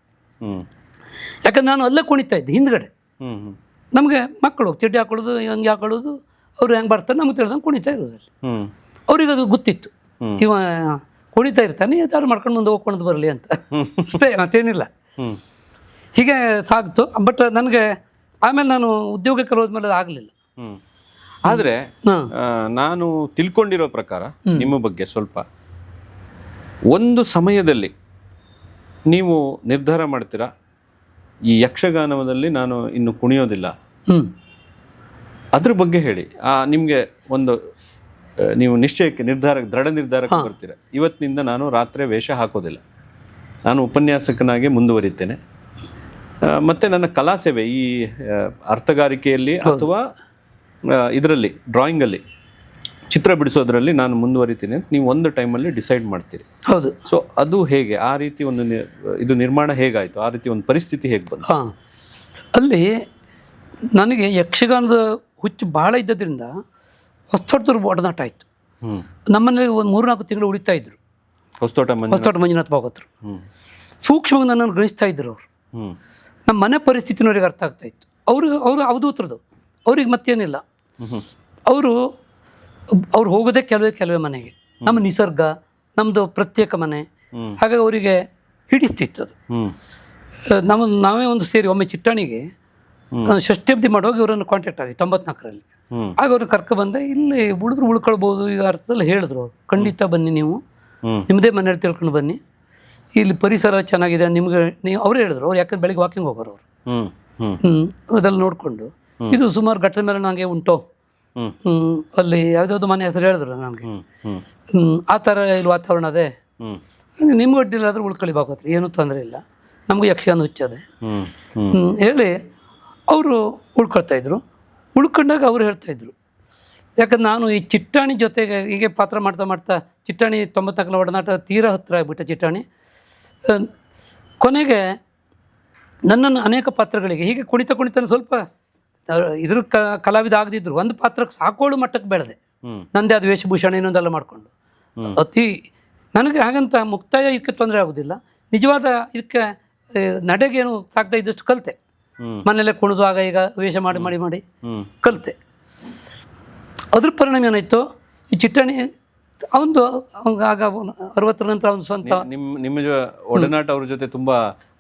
ಯಾಕಂದ್ರೆ ನಾನು ಅಲ್ಲೇ ಕುಣಿತಾ ಇದ್ದೆ ಹಿಂದ್ಗಡೆ. ನಮಗೆ ಮಕ್ಕಳು ಚಡ್ಡಿ ಹಾಕೊಳ್ಳೋದು, ಹಂಗೆ ಹಾಕೊಳ್ಳೋದು, ಅವ್ರು ಹೆಂಗೆ ಬರ್ತಾರೆ ನಮ್ಗೆ ತಿಳಿದಂಗೆ ಕುಣಿತಾ ಇರೋದಲ್ಲಿ. ಅವ್ರಿಗೆ ಅದು ಗೊತ್ತಿತ್ತು, ಇವ ಕುಣಿತಾ ಇರ್ತಾನೆ, ಯಾರು ಮಾಡ್ಕೊಂಡು ಮುಂದೆ ಹೋಗ್ಕೊಂಡು ಬರಲಿ ಅಂತ ಅಷ್ಟೇ, ಮತ್ತೇನಿಲ್ಲ. ಹೀಗೆ ಸಾಗ್ತು. ಬಟ್ ನನಗೆ ಆಮೇಲೆ ನಾನು ಉದ್ಯೋಗಕ್ಕೆ ಹೋದ್ಮೇಲೆ ಅದು ಆಗಲಿಲ್ಲ. ಆದರೆ ನಾನು ತಿಳ್ಕೊಂಡಿರೋ ಪ್ರಕಾರ ನಿಮ್ಮ ಬಗ್ಗೆ ಸ್ವಲ್ಪ, ಒಂದು ಸಮಯದಲ್ಲಿ ನೀವು ನಿರ್ಧಾರ ಮಾಡ್ತೀರಾ ಈ ಯಕ್ಷಗಾನದಲ್ಲಿ ನಾನು ಇನ್ನು ಕುಣಿಯೋದಿಲ್ಲ, ಅದ್ರ ಬಗ್ಗೆ ಹೇಳಿ. ನಿಮಗೆ ಒಂದು ನೀವು ನಿಶ್ಚಯಕ್ಕೆ ದೃಢ ನಿರ್ಧಾರಕ್ಕೆ ಬರ್ತೀರಾ, ಇವತ್ತಿನಿಂದ ನಾನು ರಾತ್ರಿ ವೇಷ ಹಾಕೋದಿಲ್ಲ, ನಾನು ಉಪನ್ಯಾಸಕನಾಗಿ ಮುಂದುವರಿತೇನೆ. ಮತ್ತು ನನ್ನ ಕಲಾ ಸೇವೆ ಈ ಅರ್ಥಗಾರಿಕೆಯಲ್ಲಿ ಅಥವಾ ಇದರಲ್ಲಿ ಡ್ರಾಯಿಂಗಲ್ಲಿ ಚಿತ್ರ ಬಿಡಿಸೋದ್ರಲ್ಲಿ ನಾನು ಮುಂದುವರಿತೀನಿ ಅಂತ ನೀವು ಒಂದು ಟೈಮಲ್ಲಿ ಡಿಸೈಡ್ ಮಾಡ್ತೀರಿ. ಹೌದು. ಸೊ ಅದು ಹೇಗೆ, ಆ ರೀತಿ ಒಂದು ಇದು ನಿರ್ಮಾಣ ಹೇಗಾಯಿತು, ಆ ರೀತಿ ಒಂದು ಪರಿಸ್ಥಿತಿ ಹೇಗೆ ಬಂತು? ಹಾಂ, ಅಲ್ಲಿ ನನಗೆ ಯಕ್ಷಗಾನದ ಹುಚ್ಚು ಭಾಳ ಇದ್ದದ್ರಿಂದ ಹೊಸತೋಟದ ಒಡನಾಟ ಆಯಿತು. ನಮ್ಮನೇಲಿ ಒಂದು 3-4 ತಿಂಗಳು ಉಳಿತಾ ಇದ್ರು. ಹೊಸತೋಟ ಮಂಜುನಾಥ ಭಾಗವತರು ಸೂಕ್ಷ್ಮವಾಗಿ ನನ್ನನ್ನು ಗ್ರಹಿಸ್ತಾ ಇದ್ರು. ಅವರು ನಮ್ಮ ಮನೆ ಪರಿಸ್ಥಿತಿನವ್ರಿಗೆ ಅರ್ಥ ಆಗ್ತಾ ಇತ್ತು. ಅವರು ಅವಧೂತರದು, ಅವ್ರಿಗೆ ಮತ್ತೇನಿಲ್ಲ. ಅವ್ರು ಹೋಗೋದೇ ಕೆಲವೇ ಮನೆಗೆ. ನಮ್ಮ ನಿಸರ್ಗ, ನಮ್ಮದು ಪ್ರತ್ಯೇಕ ಮನೆ, ಹಾಗಾಗಿ ಅವರಿಗೆ ಹಿಡಿಸ್ತಿತ್ತು ಅದು. ನಾವೇ ಒಂದು ಸೇರಿ ಒಮ್ಮೆ ಚಿಟ್ಟಾಣಿಗೆ ಷಷ್ಠಬ್ದಿ ಮಾಡುವಾಗ ಇವರನ್ನು ಕಾಂಟ್ಯಾಕ್ಟ್ ಆಗಿ 94ರಲ್ಲಿ. ಆಗ ಅವ್ರನ್ನ ಕರ್ಕೊಬಂದೆ. ಇಲ್ಲಿ ಉಳ್ಕೊಳ್ಬೋದು ಈಗ ಅರ್ಥದಲ್ಲಿ ಹೇಳಿದ್ರು ಅವರು, ಖಂಡಿತ ಬನ್ನಿ, ನೀವು ನಿಮ್ಮದೇ ಮನೆಯಲ್ಲಿ ತಿಳ್ಕೊಂಡು ಬನ್ನಿ, ಇಲ್ಲಿ ಪರಿಸರ ಚೆನ್ನಾಗಿದೆ ನಿಮ್ಗೆ. ನೀವು ಅವರೇ ಹೇಳಿದ್ರು. ಅವ್ರು ಯಾಕಂದ್ರೆ ಬೆಳಿಗ್ಗೆ ವಾಕಿಂಗ್ ಹೋಗೋರು ಅವರು. ಅದೆಲ್ಲ ನೋಡಿಕೊಂಡು ಇದು ಸುಮಾರು ಘಟ್ಟದ ಮೇಲೆ ನನಗೆ ಉಂಟು, ಅಲ್ಲಿ ಯಾವುದಾದ್ರು ಮನೆ ಹೆಸರು ಹೇಳಿದ್ರು ನನಗೆ. ಆ ಥರ ಇಲ್ಲಿ ವಾತಾವರಣ ಅದೇ, ನಿಮ್ಗೆ ಅಡ್ಡಿಲ್ಲಾದ್ರೂ ಉಳ್ಕೊಳ್ಳಿ ಭಾಗವತ್ರಿ, ಏನೂ ತೊಂದರೆ ಇಲ್ಲ, ನಮಗೂ ಯಕ್ಷಗಾನ ಹುಚ್ಚದೆ ಹೇಳಿ ಅವರು ಉಳ್ಕೊಳ್ತಾಯಿದ್ರು. ಉಳ್ಕೊಂಡಾಗ ಅವ್ರು ಹೇಳ್ತಾಯಿದ್ರು, ಯಾಕಂದ್ರೆ ನಾನು ಈ ಚಿಟ್ಟಾಣಿ ಜೊತೆಗೆ ಹೀಗೆ ಪಾತ್ರ ಮಾಡ್ತಾ ಚಿಟ್ಟಾಣಿ 94ರ ಒಡನಾಟ ತೀರಾ ಹತ್ತಿರ ಆಗಿಬಿಟ್ಟೆ ಚಿಟ್ಟಾಣಿ. ಕೊನೆಗೆ ನನ್ನನ್ನು ಅನೇಕ ಪಾತ್ರಗಳಿಗೆ ಹೀಗೆ ಕುಣಿತ ಸ್ವಲ್ಪ ಇದ್ರ ಕಲಾವಿದ ಆಗದಿದ್ರು ಒಂದು ಪಾತ್ರಕ್ಕೆ ಸಾಕೋಳು ಮಟ್ಟಕ್ಕೆ ಬೆಳೆದೆ. ನಂದೇ ಅದು ವೇಷಭೂಷಣ ಇನ್ನೊಂದೆಲ್ಲ ಮಾಡಿಕೊಂಡು ನನಗೆ ಹಾಗಂತ ಮುಕ್ತಾಯ ಇದಕ್ಕೆ ತೊಂದರೆ ಆಗೋದಿಲ್ಲ. ನಿಜವಾದ ಇದಕ್ಕೆ ನಡೆಗೇನು ಸಾಕ್ತಾ ಇದ್ದಷ್ಟು ಕಲಿತೆ. ಮನೆಯಲ್ಲೇ ಕುಣಿದು ಆಗ ಈಗ ವೇಷ ಮಾಡಿ ಕಲಿತೆ. ಅದ್ರ ಪರಿಣಾಮ ಏನಾಯಿತು, ಈ ಚಿಟ್ಟಾಣಿ ಅವನು ಆಗ 60ರ ನಂತರ ಅವನು ಸ್ವಂತ ನಿಮ್ಮ ಒಡನಾಟ ಅವ್ರ ಜೊತೆ ತುಂಬಾ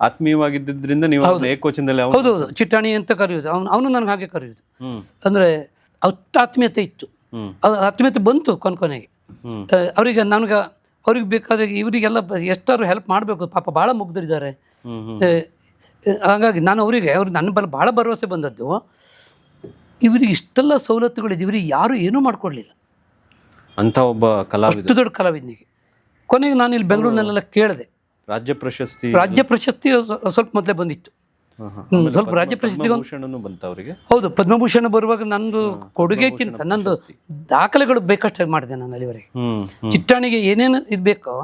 ಆತ್ಮೀಯವಾಗಿದ್ದರಿಂದ ನೀವು ಏಕವಚನದಲ್ಲಿ ಹೌದು ಚಿಟ್ಟಾಣಿ ಅಂತ ಕರೆಯುವುದು. ಅವನು ನನಗೆ ಹಾಗೆ ಕರೆಯುವುದು. ಅಂದರೆ ಅಷ್ಟು ಆತ್ಮೀಯತೆ ಇತ್ತು. ಆತ್ಮೀಯತೆ ಬಂತು ಕೊನೆಗೆ. ಅವರಿಗೆ ಅವ್ರಿಗೆ ಬೇಕಾದ್ರೆ ಇವರಿಗೆಲ್ಲ ಎಷ್ಟಾದ್ರು ಹೆಲ್ಪ್ ಮಾಡಬೇಕು, ಪಾಪ ಭಾಳ ಮುಗ್ಧರಿದ್ದಾರೆ. ಹಾಗಾಗಿ ನಾನು ಅವ್ರು ನನ್ನ ಭಾಳ ಭರವಸೆ ಬಂದದ್ದು, ಇವರಿಗೆ ಇಷ್ಟೆಲ್ಲ ಸವಲತ್ತುಗಳಿದೆ, ಇವರಿಗೆ ಯಾರು ಏನೂ ಮಾಡಿಕೊಡ್ಲಿಲ್ಲ ಅಂತ ಒಬ್ಬ ಕಲಾವಿದ, ಅಷ್ಟು ದೊಡ್ಡ ಕಲಾವಿದನಿಗೆ. ಕೊನೆಗೆ ನಾನು ಇಲ್ಲಿ ಬೆಂಗಳೂರಿನಲ್ಲೆಲ್ಲ ಕೇಳಿದೆ. ರಾಜ್ಯ ಪ್ರಶಸ್ತಿ ಸ್ವಲ್ಪ ಮೊದಲೇ ಬಂದಿತ್ತು. ಸ್ವಲ್ಪ ರಾಜ್ಯ ಪ್ರಶಸ್ತಿ ಹೌದು, ಪದ್ಮಭೂಷಣ ಬರುವಾಗ ನಂದು ಕೊಡುಗೆಕ್ಕಿಂತ ನಂದು ದಾಖಲೆಗಳು ಬೇಕಷ್ಟೇ ಮಾಡಿದೆ ನಾನು ಅಲ್ಲಿವರೆಗೆ. ಚಿಟ್ಟಾಣಿಗೆ ಏನೇನು ಇದು ಬೇಕೋ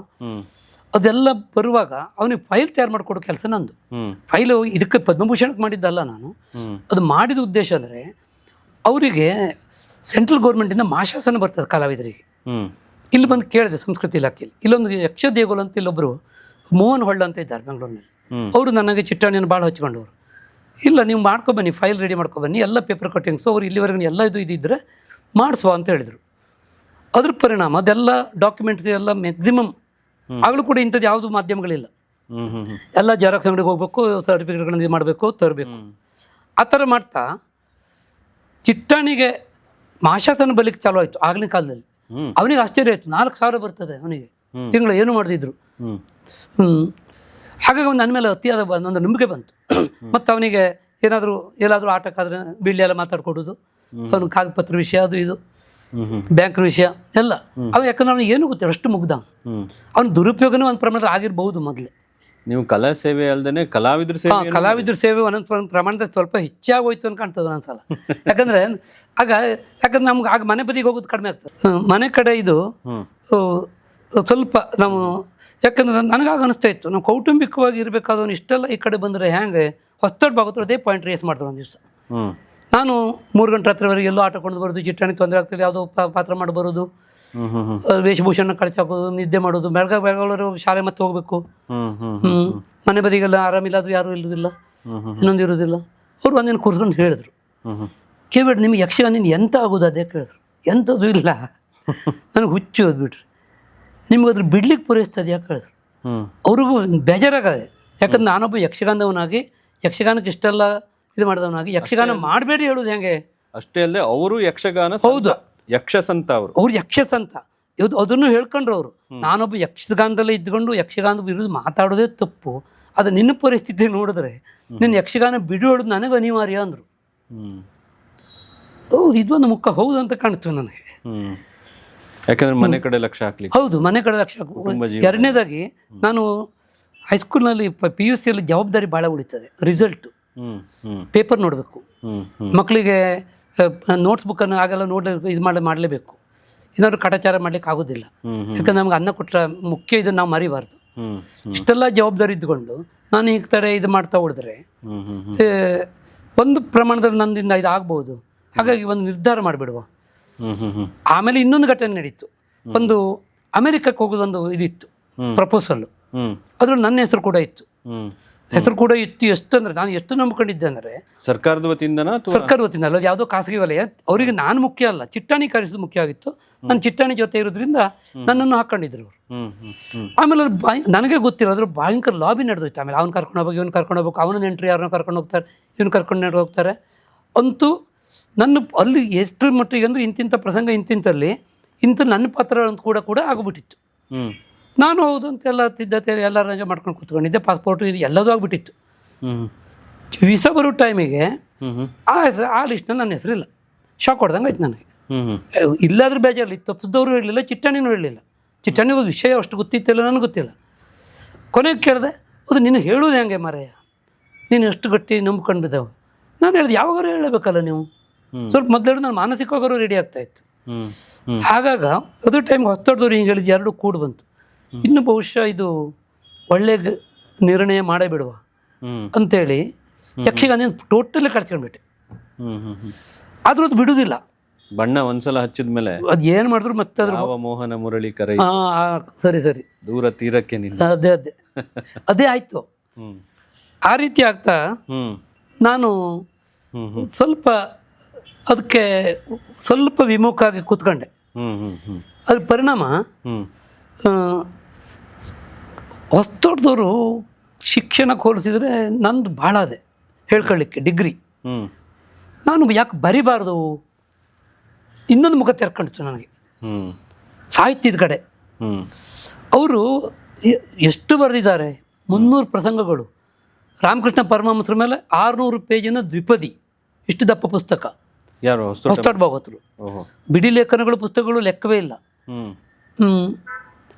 ಅದೆಲ್ಲ ಬರುವಾಗ ಅವನಿಗೆ ಫೈಲ್ ತಯಾರು ಮಾಡಿಕೊಡೋ ಕೆಲಸ ನಂದು. ಫೈಲು ಇದಕ್ಕೆ ಪದ್ಮಭೂಷಣಕ್ಕೆ ಮಾಡಿದ್ದಲ್ಲ ನಾನು. ಅದು ಮಾಡಿದ ಉದ್ದೇಶ ಅಂದರೆ ಅವರಿಗೆ ಸೆಂಟ್ರಲ್ ಗೌರ್ಮೆಂಟಿಂದ ಮಾಶಾಸನ ಬರ್ತದೆ ಕಲಾವಿದರಿಗೆ. ಇಲ್ಲಿ ಬಂದು ಕೇಳಿದೆ ಸಂಸ್ಕೃತಿ ಇಲಾಖೆಯಲ್ಲಿ. ಇಲ್ಲೊಂದು ಯಕ್ಷ ದೇಗುಲ ಅಂತ ಇಲ್ಲೊಬ್ಬರು ಮೋಹನ್ ಹೊಳ್ಳ ಅಂತ ಇದ್ದಾರೆ ಬೆಂಗಳೂರಿನಲ್ಲಿ. ಅವರು ನನಗೆ ಚಿಟ್ಟಾಣಿಯನ್ನು ಭಾಳ ಹಚ್ಕೊಂಡವರು. ಇಲ್ಲ ನೀವು ಮಾಡ್ಕೊಬನ್ನಿ, ಫೈಲ್ ರೆಡಿ ಮಾಡ್ಕೊಬನ್ನಿ, ಎಲ್ಲ ಪೇಪರ್ ಕಟ್ಟಿಂಗ್ಸು ಅವ್ರು ಇಲ್ಲಿವರೆಗೆ ಎಲ್ಲ ಇದಿದ್ದರೆ ಮಾಡಿಸುವ ಅಂತ ಹೇಳಿದರು. ಅದ್ರ ಪರಿಣಾಮ ಅದೆಲ್ಲ ಡಾಕ್ಯುಮೆಂಟ್ಸ್ ಎಲ್ಲ ಮ್ಯಾಕ್ಸಿಮಮ್ ಆಗಲೂ ಕೂಡ ಇಂಥದ್ದು ಯಾವುದು ಮಾಧ್ಯಮಗಳಿಲ್ಲ. ಎಲ್ಲ ಜೆರಾಕ್ಸ್ ಅಂಗಡಿಗೆ ಹೋಗ್ಬೇಕು, ಸರ್ಟಿಫಿಕೇಟ್ಗಳನ್ನು ಇದು ಮಾಡಬೇಕು, ತರಬೇಕು. ಆ ಥರ ಮಾಡ್ತಾ ಚಿಟ್ಟಾಣಿಗೆ ಮಾಶಾಸನ ಬಲಿಕ್ಕೆ ಚಾಲು ಆಯಿತು ಆಗಿನ ಕಾಲದಲ್ಲಿ. ಅವನಿಗೆ ಆಶ್ಚರ್ಯ ಆಯಿತು, 4,000 ಬರ್ತದೆ ಅವನಿಗೆ ತಿಂಗಳು, ಏನು ಮಾಡ್ತಿದ್ರು. ಹಾಗಾಗಿ ಒಂದು ನನ್ನ ಮೇಲೆ ಅತಿಯಾದ ಒಂದು ನಂಬಿಕೆ ಬಂತು. ಮತ್ತು ಅವನಿಗೆ ಏನಾದರೂ ಆಟಕ್ಕಾದ್ರೆ ಬಿಳ್ಳಿ ಎಲ್ಲ ಮಾತಾಡ್ಕೊಡೋದು, ಅವನ ಕಾಗದ ಪತ್ರ ವಿಷಯ, ಅದು ಇದು ಬ್ಯಾಂಕ್ ವಿಷಯ ಎಲ್ಲ ಅವ. ಯಾಕಂದ್ರೆ ಅವನಿಗೆ ಏನು ಗೊತ್ತಿಲ್ಲ, ಅಷ್ಟು ಮುಗ್ದ. ಅವನ ದುರುಪಯೋಗನೂ ಒಂದು ಪ್ರಮಾಣದಲ್ಲಿ ಆಗಿರ್ಬಹುದು. ಮೊದಲೇ ನೀವು ಕಲಾ ಸೇವೆ ಅಲ್ಲದೆ ಕಲಾವಿದ್ರ ಸೇವೆ ಒಂದೊಂದು ಪ್ರಮಾಣದಲ್ಲಿ ಸ್ವಲ್ಪ ಹೆಚ್ಚಾಗೋಯ್ತು ಅಂತ ಕಾಣ್ತದೆ ಒಂದೊಂದ್ಸಲ. ಯಾಕಂದ್ರೆ ನಮ್ಗೆ ಆಗ ಮನೆ ಬದಿಗೆ ಹೋಗೋದು ಕಡಿಮೆ ಆಗ್ತದೆ. ಮನೆ ಕಡೆ ಇದು ಸ್ವಲ್ಪ ನಾವು, ಯಾಕಂದ್ರೆ ನನಗಾಗ ಅನಿಸ್ತಾ ಇತ್ತು, ನಾವು ಕೌಟುಂಬಿಕವಾಗಿ ಇರಬೇಕಾದವನು ಇಷ್ಟೆಲ್ಲ ಈ ಕಡೆ ಬಂದರೆ ಹೆಂಗೆ ಹೊಸದೊಡ್ಡ ಭಾಗತ್ರ ಅದೇ ಪಾಯಿಂಟ್ ರೇಸ್ ಮಾಡ್ತಾರೆ. ಒಂದು ದಿವಸ ನಾನು 3 ಗಂಟೆ ರಾತ್ರಿವರೆಗೆ ಎಲ್ಲೋ ಆಟ ಕೊಂಡು ಬರೋದು, ಚಿಟ್ಟಾಣಿ ತೊಂದರೆ ಆಗ್ತದೆ, ಯಾವುದೋ ಪಾತ್ರ ಮಾಡಿ ಬರೋದು, ವೇಷಭೂಷಣ ಕಳಚಾಕೋದು, ನಿದ್ದೆ ಮಾಡೋದು, ಬೆಳಗ್ಗೆ ಶಾಲೆ ಮತ್ತೆ ಹೋಗ್ಬೇಕು. ಮನೆ ಬದಿಗೆಲ್ಲ ಆರಾಮಿಲ್ಲಾದ್ರೂ ಯಾರೂ ಇಲ್ಲೋದಿಲ್ಲ, ಇನ್ನೊಂದು ಇರೋದಿಲ್ಲ. ಅವ್ರು ಒಂದಿನ ಕೂರ್ಸ್ಕೊಂಡು ಹೇಳಿದ್ರು, ಕೇಳ್ಬೇಡಿ ನಿಮ್ಗೆ ಯಕ್ಷಗಾನ ಎಂತ ಆಗೋದು ಅದೇ ಕೇಳಿದ್ರು. ಎಂಥದ್ದು ಇಲ್ಲ, ನನಗೆ ಹುಚ್ಚು ಓದ್ಬಿಟ್ರಿ, ನಿಮ್ಗೆ ಅದ್ರ ಬಿಡ್ಲಿಕ್ಕೆ ಪೂರೈಸ್ತದೆ ಯಾಕೆ ಹೇಳಿದ್ರು. ಅವ್ರಿಗೂ ಬೇಜಾರಾಗದೆ. ಯಾಕಂದ್ರೆ ನಾನೊಬ್ಬ ಯಕ್ಷಗಾನದವನಾಗಿ ಯಕ್ಷಗಾನಕ್ಕೆ ಇಷ್ಟೆಲ್ಲ ಇದು ಮಾಡಿದವನಾಗಿ ಯಕ್ಷಗಾನ ಮಾಡಬೇಡಿ ಹೇಳೋದು ಹೆಂಗೆ. ಅಷ್ಟೇ ಅಲ್ಲದೆ ಅವರು ಯಕ್ಷಗಾನ, ಹೌದು ಯಕ್ಷಸಂತ, ಅವ್ರು ಯಕ್ಷಸಂತ ಇದು ಅದನ್ನು ಹೇಳ್ಕೊಂಡ್ರು ಅವರು. ನಾನೊಬ್ಬ ಯಕ್ಷಗಾನದಲ್ಲೇ ಇದ್ಕೊಂಡು ಯಕ್ಷಗಾನದ ವಿರುದ್ಧ ಮಾತಾಡೋದೇ ತಪ್ಪು, ಅದು ನಿನ್ನ ಪರಿಸ್ಥಿತಿ ನೋಡಿದ್ರೆ ನಿನ್ನ ಯಕ್ಷಗಾನ ಬಿಡು ಹೇಳೋದು ನನಗೆ ಅನಿವಾರ್ಯ ಅಂದರು. ಹೌದು, ಇದೊಂದು ಮುಖ ಹೌದು ಅಂತ ಕಾಣ್ತೀವಿ ನನಗೆ. ಯಾಕಂದ್ರೆ ಮನೆ ಕಡೆ ಲಕ್ಷ ಹಾಕ್ಲಿ. ಹೌದು, ಮನೆ ಕಡೆ ಲಕ್ಷ ಹಾಕಿ. ಎರಡನೇದಾಗಿ ನಾನು ಹೈಸ್ಕೂಲ್ನಲ್ಲಿ PUC ಯಲ್ಲಿ ಜವಾಬ್ದಾರಿ ಭಾಳ ಉಳಿತದೆ. ರಿಸಲ್ಟು, ಪೇಪರ್ ನೋಡಬೇಕು, ಮಕ್ಕಳಿಗೆ ನೋಟ್ಸ್ ಬುಕ್ಕನ್ನು ಆಗೆಲ್ಲ ಇದು ಮಾಡಲೇಬೇಕು. ಏನಾದ್ರು ಕಾಟಾಚಾರ ಮಾಡ್ಲಿಕ್ಕೆ ಆಗೋದಿಲ್ಲ, ಯಾಕಂದ್ರೆ ನಮ್ಗೆ ಅನ್ನ ಕೊಟ್ಟರೆ ಮುಖ್ಯ, ಇದನ್ನು ನಾವು ಮರಿಬಾರ್ದು. ಇಷ್ಟೆಲ್ಲ ಜವಾಬ್ದಾರಿ ಇದ್ದುಕೊಂಡು ನಾನು ಈ ಥರ ಇದು ಮಾಡ್ತಾ ಉಳಿದ್ರೆ ಒಂದು ಪ್ರಮಾಣದಲ್ಲಿ ನನ್ನಿಂದ ಇದು ಆಗ್ಬೋದು. ಹಾಗಾಗಿ ಒಂದು ನಿರ್ಧಾರ ಮಾಡಿಬಿಡುವ. ಆಮೇಲೆ ಇನ್ನೊಂದು ಘಟನೆ ನಡೀತು. ಒಂದು ಅಮೆರಿಕಕ್ಕೆ ಹೋಗೋದೊಂದು ಇದಿತ್ತು, ಪ್ರಪೋಸಲ್ಲು. ಅದ್ರಲ್ಲಿ ನನ್ನ ಹೆಸರು ಕೂಡ ಇತ್ತು. ಎಷ್ಟಂದ್ರೆ ನಾನು ಎಷ್ಟು ನಂಬ್ಕೊಂಡಿದ್ದೆ ಅಂದರೆ ಸರ್ಕಾರದ ವತಿಯಿಂದ ಅಲ್ಲ, ಯಾವುದೋ ಖಾಸಗಿ ವಲಯ. ಅವರಿಗೆ ನಾನು ಮುಖ್ಯ ಅಲ್ಲ, ಚಿಟ್ಟಾಣಿ ಕರೆಸೋದು ಮುಖ್ಯ ಆಗಿತ್ತು. ನಾನು ಚಿಟ್ಟಾಣಿ ಜೊತೆ ಇರೋದ್ರಿಂದ ನನ್ನನ್ನು ಹಾಕೊಂಡಿದ್ರು ಅವರು. ಆಮೇಲೆ ನನಗೆ ಗೊತ್ತಿಲ್ಲ, ಅದ್ರ ಭಯಂಕರ ಲಾಬಿ ನಡೆದೋಯ್ತು. ಆಮೇಲೆ ಅವ್ನು ಕರ್ಕೊಂಡು ಹೋಗ್ಬೇಕು, ಇವ್ನು ಕರ್ಕೊಂಡು ಹೋಗ್ಬೇಕು, ಅವನ ನೆಂಟ್ರು ಯಾರನ್ನ ಕರ್ಕೊಂಡು ಹೋಗ್ತಾರೆ, ಇವ್ನು ಕರ್ಕೊಂಡು ಹೋಗ್ತಾರೆ. ಅಂತೂ ನನ್ನ ಅಲ್ಲಿ ಎಷ್ಟು ಮಟ್ಟಿಗೆ ಅಂದರೆ ಇಂತಿಂಥ ಪ್ರಸಂಗ ಇಂತಿಂತಲ್ಲಿ ನನ್ನ ಪಾತ್ರ ಅಂತ ಕೂಡ ಆಗಿಬಿಟ್ಟಿತ್ತು. ನಾನು ಹೌದು ಅಂತ ಎಲ್ಲ ಸಿದ್ಧತೆ ಎಲ್ಲ ಅರೇಂಜ್ ಮಾಡ್ಕೊಂಡು ಕೂತ್ಕೊಂಡಿದ್ದೆ. ಪಾಸ್ಪೋರ್ಟು ಇದು ಎಲ್ಲದೂ ಆಗಿಬಿಟ್ಟಿತ್ತು. ವೀಸಾ ಬರೋ ಟೈಮಿಗೆ ಆ ಲಿಸ್ಟ್ನಲ್ಲಿ ನನ್ನ ಹೆಸರಿಲ್ಲ. ಶಾಕ್ ಹೊಡೆದಂಗೆ ಆಯ್ತು ನನಗೆ. ಇಲ್ಲಾದ್ರೂ ಬೇಜಾರಲ್ಲಿ ತಪ್ಪಿಸಿದವರು ಹೇಳಲಿಲ್ಲ, ಚಿಟ್ಟಾಣಿನೂ ಹೇಳಲಿಲ್ಲ. ಚಿಟ್ಟಾಣಿ ಒಂದು ವಿಷಯ ಅಷ್ಟು ಗೊತ್ತಿತ್ತಿಲ್ಲ, ನನಗೆ ಗೊತ್ತಿಲ್ಲ. ಕೊನೆಗೆ ಕೇಳಿದೆ, ಅದು ನೀನು ಹೇಳೋದು ಹೆಂಗೆ ಮಾರಾಯ, ನೀನು ಎಷ್ಟು ಗಟ್ಟಿ ನಂಬ್ಕೊಂಡು ಬಿದ್ದಾವೆ. ನಾನು ಹೇಳಿದೆ, ಯಾವಾಗಾರು ಹೇಳಬೇಕಲ್ಲ ನೀವು, ಸ್ವಲ್ಪ ಮೊದಲು ನಾನು ಮಾನಸಿಕವಾಗೂ ರೆಡಿ ಆಗ್ತಾಯಿತ್ತು. ಹಾಗಾಗ ಅದ್ರ ಟೈಮ್ಗೆ ಹೊಸ್ತೋಟದವ್ರು ಹಿಂಗೆ ಹೇಳಿದ್ದು, ಎರಡು ಕೂಡು ಬಂತು. ಇನ್ನು ಬಹುಶಃ ಇದು ಒಳ್ಳೆ ನಿರ್ಣಯ ಮಾಡೇ ಬಿಡುವ ಅಂತೇಳಿ ಯಕ್ಷಗಾನ ಟೋಟಲಿ ಕಳ್ಸ್ಕೊಂಡ್ಬಿಟ್ಟೆ. ಆದ್ರೂ ಅದು ಬಿಡುವುದಿಲ್ಲ. ಬಣ್ಣ ಒಂದ್ಸಲ ಹಚ್ಚಿದ ಮೇಲೆ ಅದು ಏನು ಮಾಡಿದ್ರು ಮತ್ತೆ ಅದ್ರ ಮೋಹನ ಮುರಳಿ ಕರೆ ಸರಿ ದೂರ ತೀರಕ್ಕೆ ಅದೇ ಆಯ್ತು. ಆ ರೀತಿ ಆಗ್ತಾ ನಾನು ಸ್ವಲ್ಪ ಅದಕ್ಕೆ ಸ್ವಲ್ಪ ವಿಮುಖ ಆಗಿ ಕೂತ್ಕೊಂಡೆ. ಅದ್ರ ಪರಿಣಾಮ ಹೊಸ್ತೋಟದವರು ಶಿಕ್ಷಣಕ್ಕೆ ಹೋಲಿಸಿದ್ರೆ ನಂದು ಭಾಳ ಅದೇ ಹೇಳ್ಕೊಳ್ಳಿಕ್ಕೆ ಡಿಗ್ರಿ. ನಾನು ಯಾಕೆ ಬರಿಬಾರ್ದು, ಇನ್ನೊಂದು ಮುಖ ತೆರ್ಕೊಂಡಿತ್ತು ನನಗೆ ಸಾಹಿತ್ಯದ ಕಡೆ. ಅವರು ಎಷ್ಟು ಬರೆದಿದ್ದಾರೆ, 300 ಪ್ರಸಂಗಗಳು. ರಾಮಕೃಷ್ಣ ಪರಮಹಂಸರ ಮೇಲೆ 600 ಪೇಜಿನ ದ್ವಿಪದಿ, ಇಷ್ಟು ದಪ್ಪ ಪುಸ್ತಕ. ಯಾರು? ಹೊಸ್ತೋಟ ಭಾಗವತರು. ಬಿಡಿ ಲೇಖನಗಳು, ಪುಸ್ತಕಗಳು ಲೆಕ್ಕವೇ ಇಲ್ಲ.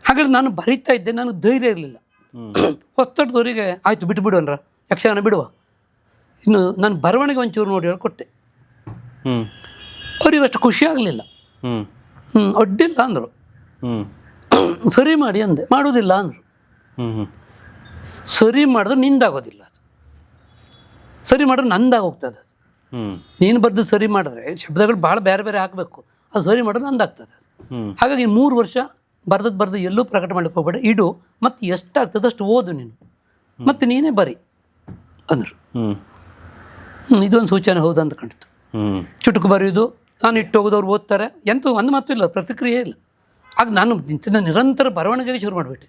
ಹಾಗಾಗಿ ನಾನು ಬರೀತಾ ಇದ್ದೆ, ನನಗೆ ಧೈರ್ಯ ಇರಲಿಲ್ಲ. ಹೊಸ್ತೋಟದವರಿಗೆ ಆಯಿತು ಬಿಟ್ಬಿಡುವನ್ರ, ಯಕ್ಷಗಾನ ಬಿಡುವ, ಇನ್ನು ನಾನು ಬರವಣಿಗೆ ಒಂಚೂರು ನೋಡಿ ಹೇಳ್ಕೊಟ್ಟೆ. ಅವ್ರಿಗೆ ಅಷ್ಟು ಖುಷಿ ಆಗಲಿಲ್ಲ. ಅಡ್ಡಿಲ್ಲ ಅಂದರು. ಸರಿ ಮಾಡಿ ಅಂದೆ, ಮಾಡೋದಿಲ್ಲ ಅಂದರು. ಸರಿ ಮಾಡಿದ್ರೆ ನಿಂದಾಗೋದಿಲ್ಲ, ಅದು ಸರಿ ಮಾಡಿದ್ರೆ ನಂದಾಗೋಗ್ತದೆ. ಅದು ನೀನು ಬರೆದು ಸರಿ ಮಾಡಿದ್ರೆ ಶಬ್ದಗಳು ಭಾಳ ಬೇರೆ ಬೇರೆ ಹಾಕಬೇಕು, ಅದು ಸರಿ ಮಾಡಿದ್ರೆ ನಂದಾಗ್ತದೆ. ಹಾಗಾಗಿ 3 ವರ್ಷ ಬರ್ದು ಎಲ್ಲೂ ಪ್ರಕಟ ಮಾಡ್ಲಿಕ್ಕೆ ಹೋಗ್ಬೇಡ, ಇಡು, ಮತ್ತು ಎಷ್ಟಾಗ್ತದೆ ಅಷ್ಟು ಓದು ನೀನು, ಮತ್ತು ನೀನೇ ಬರಿ ಅಂದರು. ಇದೊಂದು ಸೂಚನೆ ಹೌದು ಅಂತ ಕಾಣ್ತು. ಚುಟುಕು ಬರೆಯೋದು, ನಾನು ಇಟ್ಟು ಹೋಗೋದವ್ರು ಓದ್ತಾರೆ, ಎಂತೂ ಒಂದು ಮಾತು ಇಲ್ಲ, ಪ್ರತಿಕ್ರಿಯೆ ಇಲ್ಲ. ಆಗ ನಾನು ನಿರಂತರ ಬರವಣಿಗೆಗೆ ಶುರು ಮಾಡಿಬಿಟ್ಟೆ.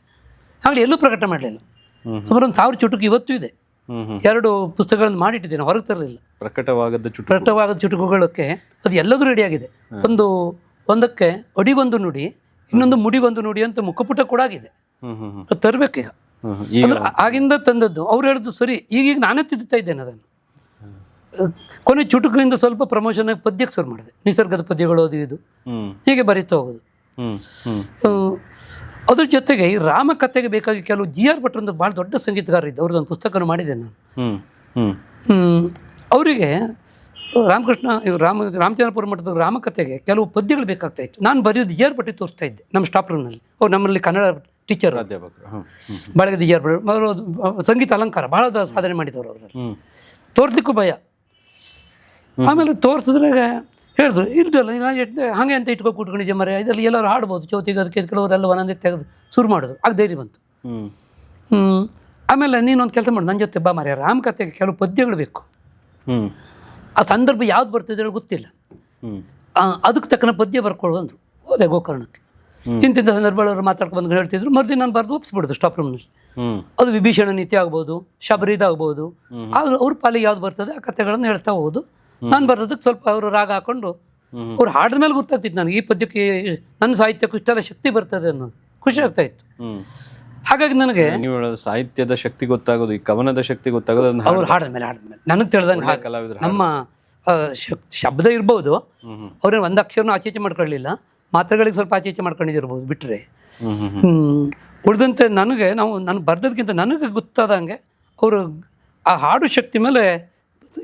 ಹಾಗೆ ಎಲ್ಲೂ ಪ್ರಕಟ ಮಾಡಲಿಲ್ಲ. ಸುಮಾರು 1000 ಚುಟುಕು ಇವತ್ತೂ ಇದೆ. 2 ಪುಸ್ತಕಗಳನ್ನು ಮಾಡಿಟ್ಟಿದ್ದೇನೆ, ಹೊರಗೆ ತರಲಿಲ್ಲ. ಪ್ರಕಟವಾಗದ ಚುಟುಕುಗಳಕ್ಕೆ ಅದು ಎಲ್ಲದೂ ರೆಡಿಯಾಗಿದೆ. ಒಂದಕ್ಕೆ ಅಡಿಗೊಂದು ನುಡಿ, ಇನ್ನೊಂದು ಮುಡಿಗೊಂದು ನುಡಿ ಅಂತ ಮುಖಪುಟ ಕೂಡ ಆಗಿದೆ. ಅದು ತರಬೇಕೀಗ. ಆಗಿಂದ ತಂದದ್ದು. ಅವ್ರು ಹೇಳಿದ್ದು ಸರಿ, ಈಗೀಗ ನಾನೇ ತಿದ್ದುತ್ತಾ ಇದ್ದೇನೆ ಅದನ್ನು. ಕೊನೆ ಚುಟುಕಿನಿಂದ ಸ್ವಲ್ಪ ಪ್ರಮೋಷನ್ ಆಗಿ ಪದ್ಯಕ್ಕೆ ಶುರು ಮಾಡಿದೆ. ನಿಸರ್ಗದ ಪದ್ಯಗಳು ಅದು ಇದು ಹೀಗೆ ಬರೀತಾ ಹೋಗೋದು. ಅದ್ರ ಜೊತೆಗೆ ಈ ರಾಮಕಥೆಗೆ ಬೇಕಾಗಿ ಕೆಲವು GR ಭಟ್ರಂದು ಭಾಳ ದೊಡ್ಡ ಸಂಗೀತಗಾರ ಇದ್ದು, ಅವ್ರದ್ದೊಂದು ಪುಸ್ತಕವನ್ನು ಮಾಡಿದ್ದೆ ನಾನು. ಅವರಿಗೆ ರಾಮಕೃಷ್ಣ ರಾಮಚಂದ್ರಪುರ ಮಠದ ರಾಮಕಥೆಗೆ ಕೆಲವು ಪದ್ಯಗಳು ಬೇಕಾಗ್ತಾ ಇತ್ತು. ನಾನು ಬರೆಯೋದು GR ಭಟ್ಟಿ ತೋರಿಸ್ತಾ ಇದ್ದೆ ನಮ್ಮ ಸ್ಟಾಫ್ ರೂಮ್ನಲ್ಲಿ. ಅವ್ರು ನಮ್ಮಲ್ಲಿ ಕನ್ನಡ ಟೀಚರ್, ಬಾಳಗದ GR ಭಟ್. ಅವರು ಸಂಗೀತ ಅಲಂಕಾರ ಭಾಳ ಸಾಧನೆ ಮಾಡಿದವರು. ಅವರಲ್ಲಿ ತೋರಿಸ್ಲಿಕ್ಕೂ ಭಯ. ಆಮೇಲೆ ತೋರಿಸಿದ್ರೆ ಹೇಳಿದ್ರು, ಇಲ್ಲಲ್ಲ ಹಾಗೆ ಅಂತ ಇಟ್ಕೊ ಕೂತ್ಕೊಂಡಿದ್ದೆ ಮರೆ, ಇದರಲ್ಲಿ ಎಲ್ಲರೂ ಹಾಡ್ಬೋದು, ಚೌತಿಗೆ ಅದಕ್ಕೆ ಕೆಲವರೆಲ್ಲ ಒಂದೊಂದೇ ತೆಗೆದು ಶುರು ಮಾಡೋದು. ಆಗ ಧೈರ್ಯ ಬಂತು. ಆಮೇಲೆ ನೀನೊಂದು ಕೆಲಸ ಮಾಡಿ, ನನ್ನ ಜೊತೆ ಬಾ ಮರೆ, ರಾಮಕಥೆಗೆ ಕೆಲವು ಪದ್ಯಗಳು ಬೇಕು. ಆ ಸಂದರ್ಭ ಯಾವ್ದು ಬರ್ತದೆ ಹೇಳಿ ಗೊತ್ತಿಲ್ಲ, ಅದಕ್ಕೆ ತಕ್ಕನ ಪದ್ಯ ಬರ್ಕೊಳ್ಳೋದು ಅಂದರು. ಹೋದೆ ಗೋಕರ್ಣಕ್ಕೆ. ಇಂತಿಂಥ ಸಂದರ್ಭಗಳು ಮಾತಾಡ್ಕೊಂಡು ಬಂದು ಹೇಳ್ತಿದ್ರು. ಮರ್ದಿ ನಾನು ಬರೆದು ಒಪ್ಪಿಸ್ಬಿಡೋದು ಸ್ಟಾಫ್ ರೂಮ್ನಲ್ಲಿ. ಅದು ವಿಭೀಷಣ ನೀತಿ ಆಗ್ಬೋದು, ಶಬರಿದಾಗ್ಬೋದು. ಅವ್ರ ಪಾಲಿಗೆ ಯಾವ್ದು ಬರ್ತದೆ ಆ ಕಥೆಗಳನ್ನು ಹೇಳ್ತಾ ಹೋಗೋದು. ನಾನು ಬರೋದಕ್ಕೆ ಸ್ವಲ್ಪ ಅವರು ರಾಗ ಹಾಕೊಂಡು ಅವ್ರು ಹಾಡಿದ ಮೇಲೆ ಗೊತ್ತಾಗ್ತಿತ್ತು ನನಗೆ, ಈ ಪದ್ಯಕ್ಕೆ ನನ್ನ ಸಾಹಿತ್ಯಕ್ಕೂ ಇಷ್ಟೆಲ್ಲ ಶಕ್ತಿ ಬರ್ತದೆ ಅನ್ನೋದು ಖುಷಿ ಆಗ್ತಾ ಇತ್ತು. ಹಾಗಾಗಿ ನನಗೆ ಸಾಹಿತ್ಯದ ಶಕ್ತಿ ಗೊತ್ತಾಗೋದು, ಈ ಕವನದ ಶಕ್ತಿ ಗೊತ್ತಾಗೋದು ಅವ್ರು ಹಾಡಿದ ಮೇಲೆ ನನಗೆ ತಿಳಿದಂಗೆ. ನಮ್ಮ ಶಬ್ದ ಇರ್ಬೋದು, ಅವ್ರೇನು ಒಂದು ಅಕ್ಷರನೂ ಆಚೆ ಮಾಡ್ಕೊಳ್ಳಲಿಲ್ಲ, ಮಾತ್ರೆಗಳಿಗೆ ಸ್ವಲ್ಪ ಆಚೆ ಈಚೆ ಮಾಡ್ಕೊಂಡಿದ್ದಿರ್ಬೋದು ಬಿಟ್ಟರೆ. ಹ್ಮ್ ಹ್ಮ್ ಹ್ಮ್. ಉಳಿದಂತೆ ನಾನು ಬರ್ದದ್ಕಿಂತ ನನಗೆ ಗೊತ್ತಾದಂಗೆ ಅವರು ಆ ಹಾಡು ಶಕ್ತಿ ಮೇಲೆ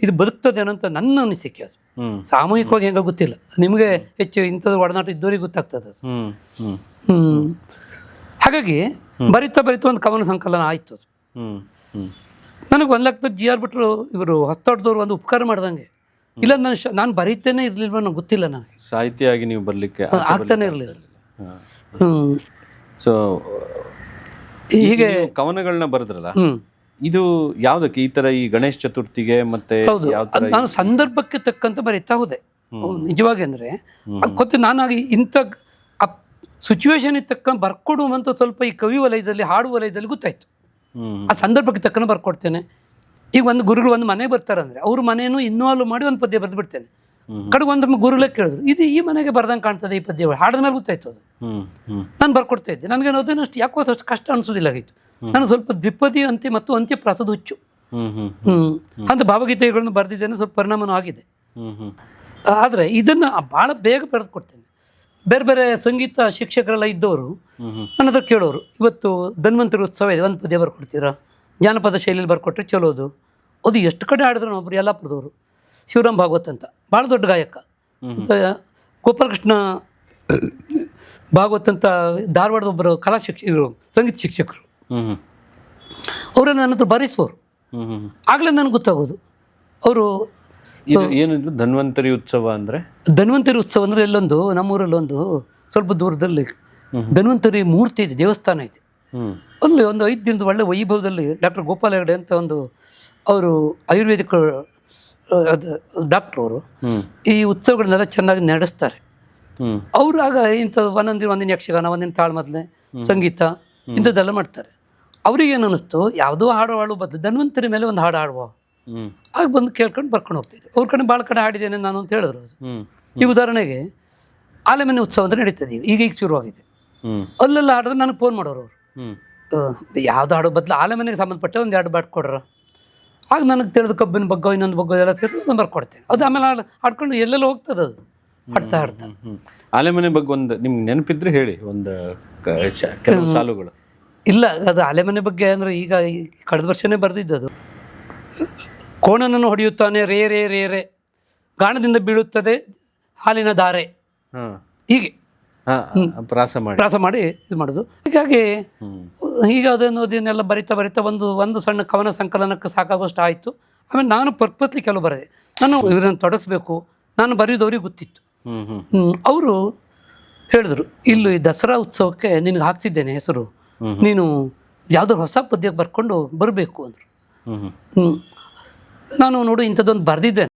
ಇದು ಬದುಕ್ತದೇನೋ ಅಂತ ನನ್ನ ಅನಿಸಿಕೆ. ಅದು ಹ್ಮ್ ಸಾಮೂಹಿಕವಾಗಿ ಹೆಂಗ ಗೊತ್ತಿಲ್ಲ, ನಿಮಗೆ ಹೆಚ್ಚು ಇಂಥದ್ದು ಒಡನಾಟ ಇದ್ದವರಿಗೆ ಗೊತ್ತಾಗ್ತದೆ ಅದು. ಹ್ಮ್ ಹ್ಮ್ ಹಾಗಾಗಿ ಬರಿತಾ ಒಂದು ಕವನ ಸಂಕಲನ ಆಯಿತು ಅದು. ಹ್ಮ್ ಹ್ಮ್. ನನಗೆ ಒಂದು ಲೆಕ್ಕದ ಜಿ ಆರ್ ಭಟ್ರು ಇವರು ಹೊಸ್ತೋಟದವ್ರು ಒಂದು ಉಪಕಾರ ಮಾಡ್ದಂಗೆ. ಇಲ್ಲ ನಾನು ಬರೀತೇನೆ ಇರಲಿಲ್ವ ನನಗೆ ಗೊತ್ತಿಲ್ಲ, ನನಗೆ ಸಾಹಿತ್ಯ ಆಗಿ ನೀವು ಬರ್ಲಿಕ್ಕೆ ಆಗ್ತಾನೆ ಇರಲಿಲ್ಲ. ಸೊ ಹೀಗೆ ಕವನಗಳನ್ನ ಬರೆದ್ರಲ್ಲ, ಇದು ಯಾವ್ದಕ್ಕೆ ಈ ತರ ಈ ಗಣೇಶ ಚತುರ್ಥಿಗೆ ಮತ್ತೆ ಹೌದು, ನಾನು ಸಂದರ್ಭಕ್ಕೆ ತಕ್ಕಂತೆ ಬರೀತಾ ಹೋದೆ ನಿಜವಾಗಿ. ಅಂದರೆ ಗೊತ್ತು, ನಾನಾಗಿ ಇಂಥ ಸಿಚುವೇಶನ್ಗೆ ತಕ್ಕಂಗೆ ಬರ್ಕೊಡುವಂತ ಸ್ವಲ್ಪ ಈ ಕವಿ ವಲಯದಲ್ಲಿ ಹಾಡು ವಲಯದಲ್ಲಿ ಗೊತ್ತಾಯ್ತು. ಆ ಸಂದರ್ಭಕ್ಕೆ ತಕ್ಕನ ಬರ್ಕೊಡ್ತೇನೆ. ಈಗ ಒಂದು ಗುರುಗಳು ಒಂದು ಮನೆಗೆ ಬರ್ತಾರಂದ್ರೆ ಅವ್ರ ಮನೇನು ಇನ್ವಾಲ್ವ್ ಮಾಡಿ ಒಂದು ಪದ್ಯ ಬರೆದು ಬಿಡ್ತೇನೆ. ಕಡೆಗೆ ಒಂದು ಗುರುಗಳೇ ಕೇಳಿದ್ರು, ಇದು ಈ ಮನೆಗೆ ಬರ್ದಂಗೆ ಕಾಣ್ತದೆ ಈ ಪದ್ಯ, ಹಾಡಿದ ಮೇಲೆ ಗೊತ್ತಾಯ್ತು ಅದು. ನಾನು ಬರ್ಕೊಡ್ತಾ ಇದ್ದೆ. ನನಗೇನೋದೇನು ಅಷ್ಟು ಯಾಕೋ ಅಷ್ಟು ಕಷ್ಟ ಅನಿಸೋದಿಲ್ಲ ಆಗಿತ್ತು. ನಾನು ಸ್ವಲ್ಪ ದ್ವಿಪದಿ ಅಂತ್ಯ ಮತ್ತು ಅಂತ್ಯ ಪ್ರಾಸದ ಹುಚ್ಚು. ಅಂತ ಭಾವಗೀತೆಗಳನ್ನು ಬರೆದಿದ್ದೇನೆ, ಸ್ವಲ್ಪ ಪರಿಣಾಮನೂ ಆಗಿದೆ. ಆದರೆ ಇದನ್ನು ಭಾಳ ಬೇಗ ಬರೆದು ಕೊಡ್ತೇನೆ. ಬೇರೆ ಬೇರೆ ಸಂಗೀತ ಶಿಕ್ಷಕರೆಲ್ಲ ಇದ್ದವರು ನನ್ನ ಹತ್ರ ಕೇಳೋರು, ಇವತ್ತು ಧನ್ವಂತರಿ ಉತ್ಸವ ಇದೆ, ಒಂದು ಪದ್ಯ ಬರ್ಕೊಡ್ತೀರಾ? ಜಾನಪದ ಶೈಲಿಯಲ್ಲಿ ಬರ್ಕೊಟ್ರೆ ಚಲೋದು. ಅದು ಎಷ್ಟು ಕಡೆ ಹಾಡಿದ್ರು ಒಬ್ಬರು ಯಲ್ಲಾಪುರದವರು, ಶಿವರಾಮ್ ಭಾಗವತ್ ಅಂತ, ಭಾಳ ದೊಡ್ಡ ಗಾಯಕ. ಗೋಪಾಲಕೃಷ್ಣ ಭಾಗವತ್ ಅಂತ ಧಾರವಾಡದ ಒಬ್ಬರು ಇವರು ಸಂಗೀತ ಶಿಕ್ಷಕರು, ಅವರೆಲ್ಲ ನನ್ನ ಹತ್ರ ಬರೆಸೋರು. ಆಗಲೇ ನನಗೆ ಗೊತ್ತಾಗೋದು ಅವರು ಏನಿದ್ರು ಧನ್ವಂತರಿ ಉತ್ಸವ ಅಂದರೆ. ಧನ್ವಂತರಿ ಉತ್ಸವ ಅಂದರೆ ಎಲ್ಲೊಂದು ನಮ್ಮೂರಲ್ಲೊಂದು ಸ್ವಲ್ಪ ದೂರದಲ್ಲಿ ಧನ್ವಂತರಿ ಮೂರ್ತಿ ಇದೆ, ದೇವಸ್ಥಾನ ಇದೆ. ಅಲ್ಲಿ ಒಂದು 5 ದಿನದ ಒಳ್ಳೆ ವೈಭವದಲ್ಲಿ ಡಾಕ್ಟರ್ ಗೋಪಾಲ ಹೆಗಡೆ ಅಂತ ಒಂದು ಅವರು ಆಯುರ್ವೇದಿಕ್ ಡಾಕ್ಟ್ರು, ಅವರು ಈ ಉತ್ಸವಗಳನ್ನೆಲ್ಲ ಚೆನ್ನಾಗಿ ನಡೆಸ್ತಾರೆ. ಅವರು ಆಗ ಇಂಥದ್ದು ಒಂದಿನ ಯಕ್ಷಗಾನ, ಒಂದಿನ ತಾಳ್ಮದ್ಲೆ, ಸಂಗೀತ ಇಂಥದ್ದೆಲ್ಲ ಮಾಡ್ತಾರೆ. ಅವ್ರಿಗೇನು ಅನ್ನಿಸ್ತು, ಯಾವುದೋ ಹಾಡು ಹಾಡುವ ಬದಲು ಧನ್ವಂತರಿ ಮೇಲೆ ಒಂದು ಹಾಡು ಹಾಡುವ. ಆಗ ಬಂದು ಕೇಳ್ಕೊಂಡು ಬರ್ಕೊಂಡು ಹೋಗ್ತಿದ್ದೆ. ಅವ್ರ ಕಡೆ ಭಾಳ ಕಡೆ ಹಾಡಿದ್ದೇನೆ ನಾನು ಅಂತ ಹೇಳಿದ್ರು. ಈ ಉದಾಹರಣೆಗೆ ಆಲೆಮನೆ ಉತ್ಸವ ಅಂತ ನಡೀತದೆ ಈಗ ಶುರುವಾಗಿದೆ. ಅಲ್ಲೆಲ್ಲ ಹಾಡಿದ್ರೆ ನನಗೆ ಫೋನ್ ಮಾಡೋರು ಅವರು, ಯಾವ್ದು ಹಾಡೋ ಬದಲು ಆಲೆಮನೆಗೆ ಸಂಬಂಧಪಟ್ಟ ಒಂದು 2 ಬಾಟ್ ಕೊಡ್ರ. ಆಗ ನನಗೆ ತಿಳಿದು ಕಬ್ಬಿನ ಬಗ್ಗೋ ಇನ್ನೊಂದು ಬಗ್ಗೋ ಎಲ್ಲ ಸೇರಿಸಿ ನಾನು ಬರ್ಕೊಡ್ತೇನೆ. ಅದು ಆಮೇಲೆ ಹಾಡ್ಕೊಂಡು ಎಲ್ಲೆಲ್ಲ ಹೋಗ್ತದೆ ಅದು ಹಾಡ್ತಾ ಹಾಡ್ತಾ. ಆಲೆಮನೆ ಬಗ್ಗೆ ಒಂದು ನಿಮ್ಗೆ ನೆನಪಿದ್ರೆ ಹೇಳಿ, ಒಂದು ಕೆಲವು ಸಾಲುಗಳು. ಇಲ್ಲ, ಅದು ಆಲೆಮನೆ ಬಗ್ಗೆ ಅಂದರೆ ಈಗ ಕಳೆದ ವರ್ಷನೇ ಬರೆದಿದ್ದದು. ಕೋಣನನ್ನು ಹೊಡೆಯುತ್ತಾನೆ ರೇ ರೇ ರೇ ರೇ, ಗಾಣದಿಂದ ಬೀಳುತ್ತದೆ ಹಾಲಿನ ಧಾರೆ, ಹೀಗೆ ಪ್ರಾಸ ಮಾಡಿ ಇದು ಮಾಡೋದು. ಹೀಗಾಗಿ ಈಗ ಅದನ್ನೆಲ್ಲ ಬರಿತಾ ಒಂದು ಸಣ್ಣ ಕವನ ಸಂಕಲನಕ್ಕೆ ಸಾಕಾಗುವಷ್ಟು ಆಯಿತು. ಆಮೇಲೆ ನಾನು ಪರ್ಪಸ್ಲಿ ಕೆಲವು ಬರೆದೆ. ನಾನು ಇವರನ್ನು ತೊಡಗಿಸ್ಬೇಕು, ನಾನು ಬರೆಯೋದವ್ರಿಗೆ ಗೊತ್ತಿತ್ತು. ಅವರು ಹೇಳಿದ್ರು, ಇಲ್ಲಿ ದಸರಾ ಉತ್ಸವಕ್ಕೆ ನಿನಗೆ ಹಾಕ್ತಿದ್ದೇನೆ ಹೆಸರು, ನೀನು ಯಾವುದಾದ್ರು ಹೊಸ ಪದ್ಯಕ್ಕೆ ಬರ್ಕೊಂಡು ಬರಬೇಕು ಅಂದರು. ನಾನು ನೋಡು ಇಂಥದ್ದೊಂದು ಬರೆದಿದ್ದೇನೆ,